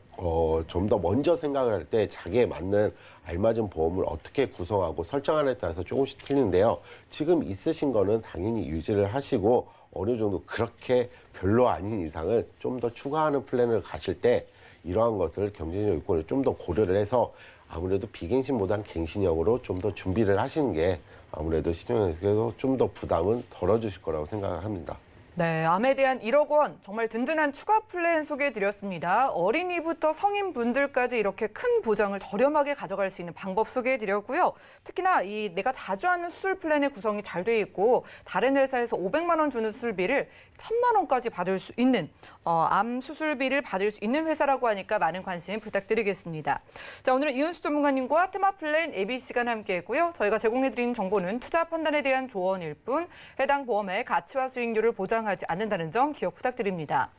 Speaker 4: 좀 더 먼저 생각을 할 때 자기에 맞는 알맞은 보험을 어떻게 구성하고 설정하느냐에 따라서 조금씩 틀리는데요. 지금 있으신 거는 당연히 유지를 하시고 어느 정도 그렇게 별로 아닌 이상은 좀 더 추가하는 플랜을 가실 때 이러한 것을 경제적 요건을 좀 더 고려를 해서 아무래도 비갱신보단 갱신형으로 좀 더 준비를 하시는 게 아무래도 시중에서도 좀 더 부담은 덜어주실 거라고 생각합니다.
Speaker 2: 네, 암에 대한 1억 원 정말 든든한 추가 플랜 소개해드렸습니다. 어린이부터 성인분들까지 이렇게 큰 보장을 저렴하게 가져갈 수 있는 방법 소개해드렸고요. 특히나 내가 자주 하는 수술 플랜의 구성이 잘 돼 있고 다른 회사에서 500만 원 주는 수술비를 1,000만 원까지 받을 수 있는 암 수술비를 받을 수 있는 회사라고 하니까 많은 관심 부탁드리겠습니다. 자, 오늘은 이은수 전문가님과 테마 플랜 예비 시간 함께했고요. 저희가 제공해드린 정보는 투자 판단에 대한 조언일 뿐 해당 보험의 가치와 수익률을 보장하지 않는다는 점 기억 부탁드립니다.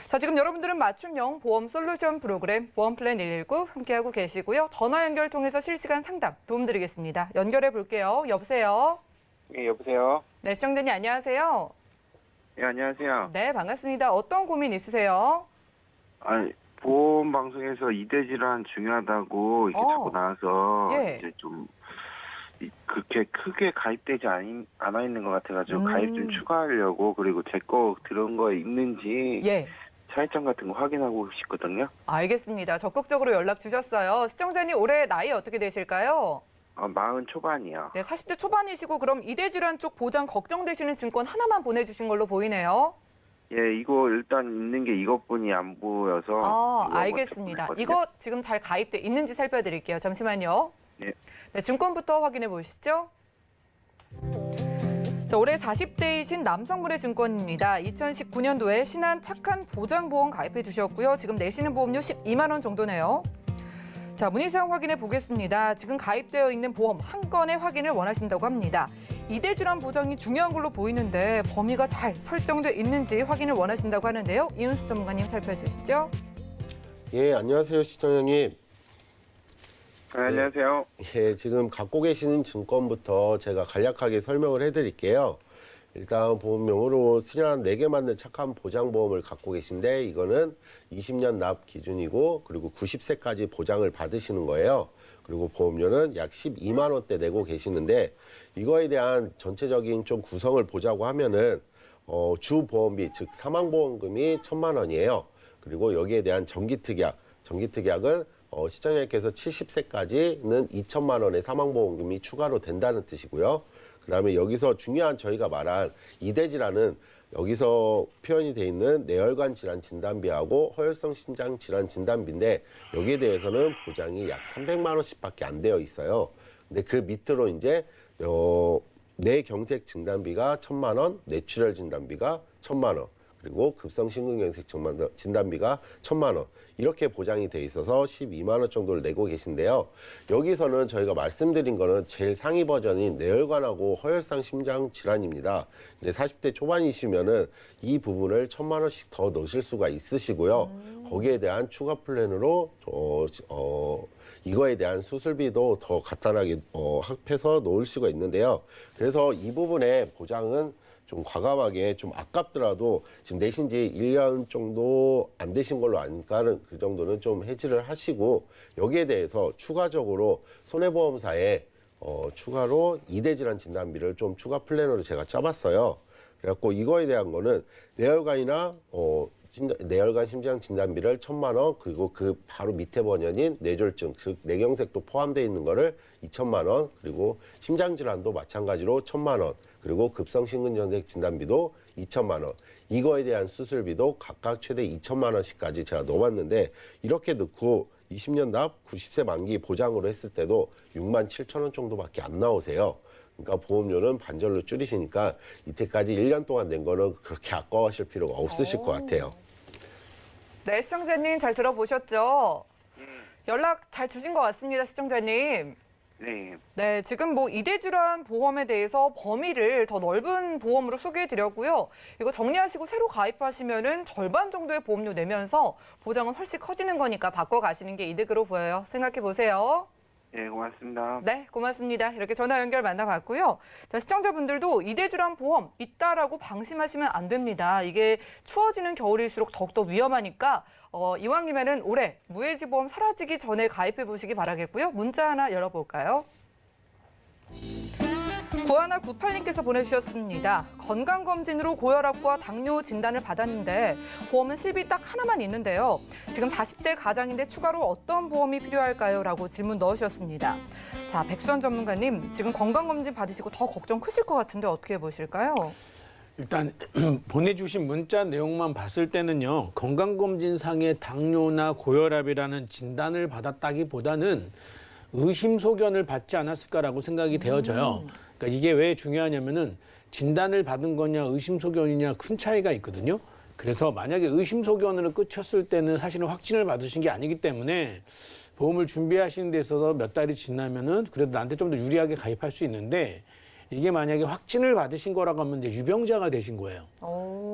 Speaker 2: 자, 지금 여러분들은 맞춤형 보험 솔루션 프로그램 보험 플랜 119 함께하고 계시고요. 전화 연결 통해서 실시간 상담 도움드리겠습니다. 연결해 볼게요. 여보세요.
Speaker 5: 예, 여보세요.
Speaker 2: 네, 시청자님 안녕하세요.
Speaker 5: 예, 안녕하세요.
Speaker 2: 네, 반갑습니다. 어떤 고민 있으세요?
Speaker 5: 아니, 보험 방송에서 이대 질환 중요하다고 이렇게 자꾸 나와서
Speaker 2: 예.
Speaker 5: 이제 좀 그렇게 크게 가입되지 않아 있는 것 같아가지고 가입 좀 추가하려고 그리고 제 거 들은 거에 있는지
Speaker 2: 예.
Speaker 5: 차이점 같은 거 확인하고 싶거든요.
Speaker 2: 알겠습니다. 적극적으로 연락 주셨어요. 시청자님 올해 나이 어떻게 되실까요?
Speaker 5: 40 초반이요.
Speaker 2: 네, 40대 초반이시고 그럼 이대 질환 쪽 보장 걱정되시는 증권 하나만 보내주신 걸로 보이네요.
Speaker 5: 예, 이거 일단 있는 게 이것뿐이 안 보여서. 이거
Speaker 2: 알겠습니다.
Speaker 5: 먼저
Speaker 2: 이거 지금 잘 가입돼 있는지 살펴드릴게요. 잠시만요.
Speaker 5: 네.
Speaker 2: 네, 증권부터 확인해 보시죠. 자, 올해 40대이신 남성분의 증권입니다. 2019년도에 신한 착한 보장보험 가입해 주셨고요. 지금 내시는 보험료 12만 원 정도네요. 자, 문의사항 확인해 보겠습니다. 지금 가입되어 있는 보험 한 건의 확인을 원하신다고 합니다. 이대 질환 보장이 중요한 걸로 보이는데 범위가 잘 설정돼 있는지 확인을 원하신다고 하는데요. 이은수 전문가님 살펴주시죠.
Speaker 4: 예, 안녕하세요, 시청자님.
Speaker 5: 안녕하세요.
Speaker 4: 예, 지금 갖고 계시는 증권부터 제가 간략하게 설명을 해드릴게요. 일단 보험명으로 신한 4개 맞는 착한 보장보험을 갖고 계신데 이거는 20년 납 기준이고 그리고 90세까지 보장을 받으시는 거예요. 그리고 보험료는 약 12만 원대 내고 계시는데 이거에 대한 전체적인 좀 구성을 보자고 하면은 주 보험비 즉 사망보험금이 1,000만 원이에요. 그리고 여기에 대한 정기특약은 시청자님께서 70세까지는 2천만 원의 사망보험금이 추가로 된다는 뜻이고요. 그다음에 여기서 중요한 저희가 말한 이대 질환은 여기서 표현이 돼 있는 뇌혈관 질환 진단비하고 허혈성 심장 질환 진단비인데 여기에 대해서는 보장이 약 300만 원씩밖에 안 되어 있어요. 근데 그 밑으로 이제 뇌경색 진단비가 1,000만 원, 뇌출혈 진단비가 1,000만 원. 그리고 급성 심근경색 진단비가 1,000만 원 이렇게 보장이 돼 있어서 12만 원 정도를 내고 계신데요. 여기서는 저희가 말씀드린 거는 제일 상위 버전인 뇌혈관하고 허혈성 심장 질환입니다. 이제 40대 초반이시면은 이 부분을 1,000만 원씩 더 넣으실 수가 있으시고요. 거기에 대한 추가 플랜으로 이거에 대한 수술비도 더 간단하게 합해서 놓을 수가 있는데요. 그래서 이 부분의 보장은 좀 과감하게 좀 아깝더라도 지금 내신 지 1년 정도 안 되신 걸로 아니까는 그 정도는 좀 해지를 하시고 여기에 대해서 추가적으로 손해보험사에 추가로 이대 질환 진단비를 좀 추가 플랜으로 제가 짜봤어요. 그래갖고 이거에 대한 거는 뇌혈관이나 뇌혈관 심장 진단비를 1,000만 원 그리고 그 바로 밑에 번연인 뇌졸중 즉 뇌경색도 포함되어 있는 거를 2,000만 원 그리고 심장 질환도 마찬가지로 1,000만 원 그리고 급성 심근경색 진단비도 2,000만 원 이거에 대한 수술비도 각각 최대 2,000만 원씩까지 제가 넣어봤는데 이렇게 넣고 20년 납 90세 만기 보장으로 했을 때도 6만 7천 원 정도밖에 안 나오세요. 그러니까 보험료는 반절로 줄이시니까 이때까지 1년 동안 낸 거는 그렇게 아까워하실 필요가 없으실 것 같아요.
Speaker 2: 네, 시청자님 잘 들어보셨죠? 연락 잘 주신 것 같습니다, 시청자님.
Speaker 5: 네.
Speaker 2: 네, 지금 이대 질환 보험에 대해서 범위를 더 넓은 보험으로 소개해드렸고요. 이거 정리하시고 새로 가입하시면은 절반 정도의 보험료 내면서 보장은 훨씬 커지는 거니까 바꿔 가시는 게 이득으로 보여요. 생각해 보세요.
Speaker 5: 예, 고맙습니다.
Speaker 2: 네, 고맙습니다. 이렇게 전화 연결 만나봤고요. 자, 시청자분들도 이대질환 보험 있다라고 방심하시면 안 됩니다. 이게 추워지는 겨울일수록 더욱더 위험하니까 이왕이면은 올해 무해지 보험 사라지기 전에 가입해 보시기 바라겠고요. 문자 하나 열어볼까요? 9198님께서 보내주셨습니다. 건강검진으로 고혈압과 당뇨 진단을 받았는데 보험은 실비 딱 하나만 있는데요. 지금 40대 가장인데 추가로 어떤 보험이 필요할까요? 라고 질문 넣으셨습니다. 자, 백수원 전문가님, 지금 건강검진 받으시고 더 걱정 크실 것 같은데 어떻게 보실까요?
Speaker 3: 일단 보내주신 문자 내용만 봤을 때는요. 건강검진상의 당뇨나 고혈압이라는 진단을 받았다기보다는 의심소견을 받지 않았을까라고 생각이 되어져요. 그러니까 이게 왜 중요하냐면은 진단을 받은 거냐 의심소견이냐 큰 차이가 있거든요. 그래서 만약에 의심소견으로 끝쳤을 때는 사실은 확진을 받으신 게 아니기 때문에 보험을 준비하시는 데 있어서 몇 달이 지나면은 그래도 나한테 좀 더 유리하게 가입할 수 있는데 이게 만약에 확진을 받으신 거라고 하면 이제 유병자가 되신 거예요.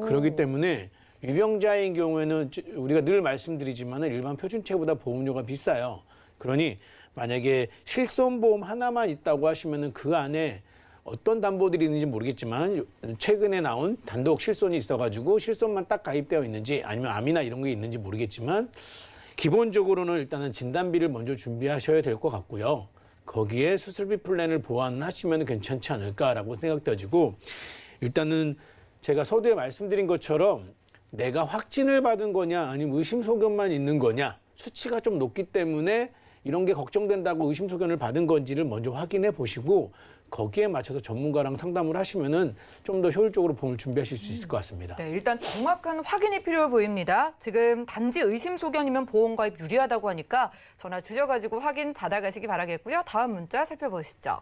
Speaker 3: 그렇기 때문에 유병자인 경우에는 우리가 늘 말씀드리지만 일반 표준체보다 보험료가 비싸요. 그러니 만약에 실손보험 하나만 있다고 하시면은 그 안에 어떤 담보들이 있는지 모르겠지만 최근에 나온 단독 실손이 있어가지고 실손만 딱 가입되어 있는지 아니면 암이나 이런 게 있는지 모르겠지만 기본적으로는 일단은 진단비를 먼저 준비하셔야 될 것 같고요. 거기에 수술비 플랜을 보완하시면 괜찮지 않을까라고 생각되어지고 일단은 제가 서두에 말씀드린 것처럼 내가 확진을 받은 거냐 아니면 의심소견만 있는 거냐 수치가 좀 높기 때문에 이런 게 걱정된다고 의심소견을 받은 건지를 먼저 확인해 보시고 거기에 맞춰서 전문가랑 상담을 하시면은 좀 더 효율적으로 보험을 준비하실 수 있을 것 같습니다.
Speaker 2: 네, 일단 정확한 확인이 필요해 보입니다. 지금 단지 의심소견이면 보험 가입 유리하다고 하니까 전화 주셔가지고 확인 받아가시기 바라겠고요. 다음 문자 살펴보시죠.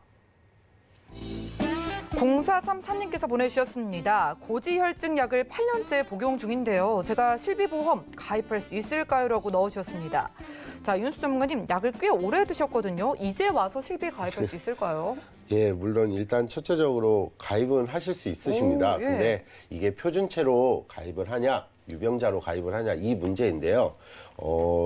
Speaker 2: 0433님께서 보내주셨습니다. 고지혈증 약을 8년째 복용 중인데요. 제가 실비보험 가입할 수 있을까요? 라고 넣어주셨습니다. 자, 윤수 전문가님, 약을 꽤 오래 드셨거든요. 이제 와서 실비 가입할 수 있을까요?
Speaker 4: 예, 물론 일단 첫째적으로 가입은 하실 수 있으십니다.
Speaker 2: 오, 예.
Speaker 4: 근데 이게 표준체로 가입을 하냐, 유병자로 가입을 하냐 이 문제인데요.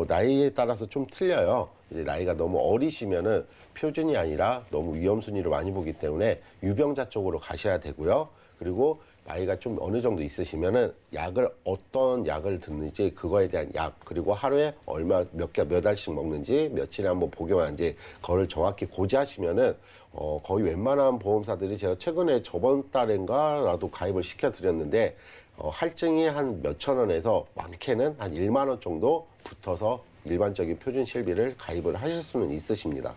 Speaker 4: 나이에 따라서 좀 틀려요. 이제 나이가 너무 어리시면은 표준이 아니라 너무 위험 순위를 많이 보기 때문에 유병자 쪽으로 가셔야 되고요. 그리고 나이가 좀 어느 정도 있으시면은 약을 어떤 약을 듣는지 그거에 대한 약 그리고 하루에 얼마 몇 알씩 먹는지 며칠에 한번 복용하는지 그거를 정확히 고지하시면은 거의 웬만한 보험사들이 제가 최근에 저번 달인가라도 가입을 시켜드렸는데 할증이 한 몇천 원에서 많게는 한 1만 원 정도 붙어서 일반적인 표준 실비를 가입을 하실 수는 있으십니다.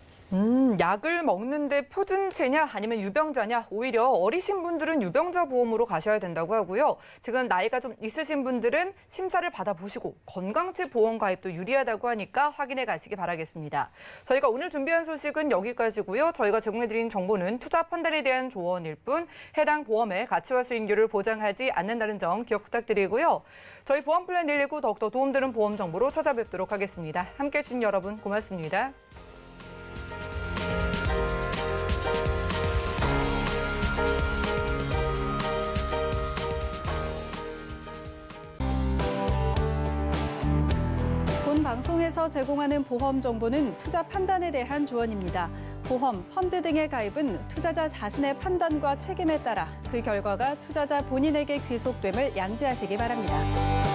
Speaker 2: 약을 먹는데 표준체냐 아니면 유병자냐 오히려 어리신 분들은 유병자 보험으로 가셔야 된다고 하고요. 지금 나이가 좀 있으신 분들은 심사를 받아보시고 건강체 보험 가입도 유리하다고 하니까 확인해 가시기 바라겠습니다. 저희가 오늘 준비한 소식은 여기까지고요. 저희가 제공해드린 정보는 투자 판단에 대한 조언일 뿐 해당 보험의 가치와 수익률을 보장하지 않는다는 점 기억 부탁드리고요. 저희 보험 플랜 119 더욱더 도움되는 보험 정보로 찾아뵙도록 하겠습니다. 함께해 주신 여러분 고맙습니다.
Speaker 1: 본 방송에서 제공하는 보험 정보는 투자 판단에 대한 조언입니다. 보험, 펀드 등의 가입은 투자자 자신의 판단과 책임에 따라 그 결과가 투자자 본인에게 귀속됨을 양지하시기 바랍니다.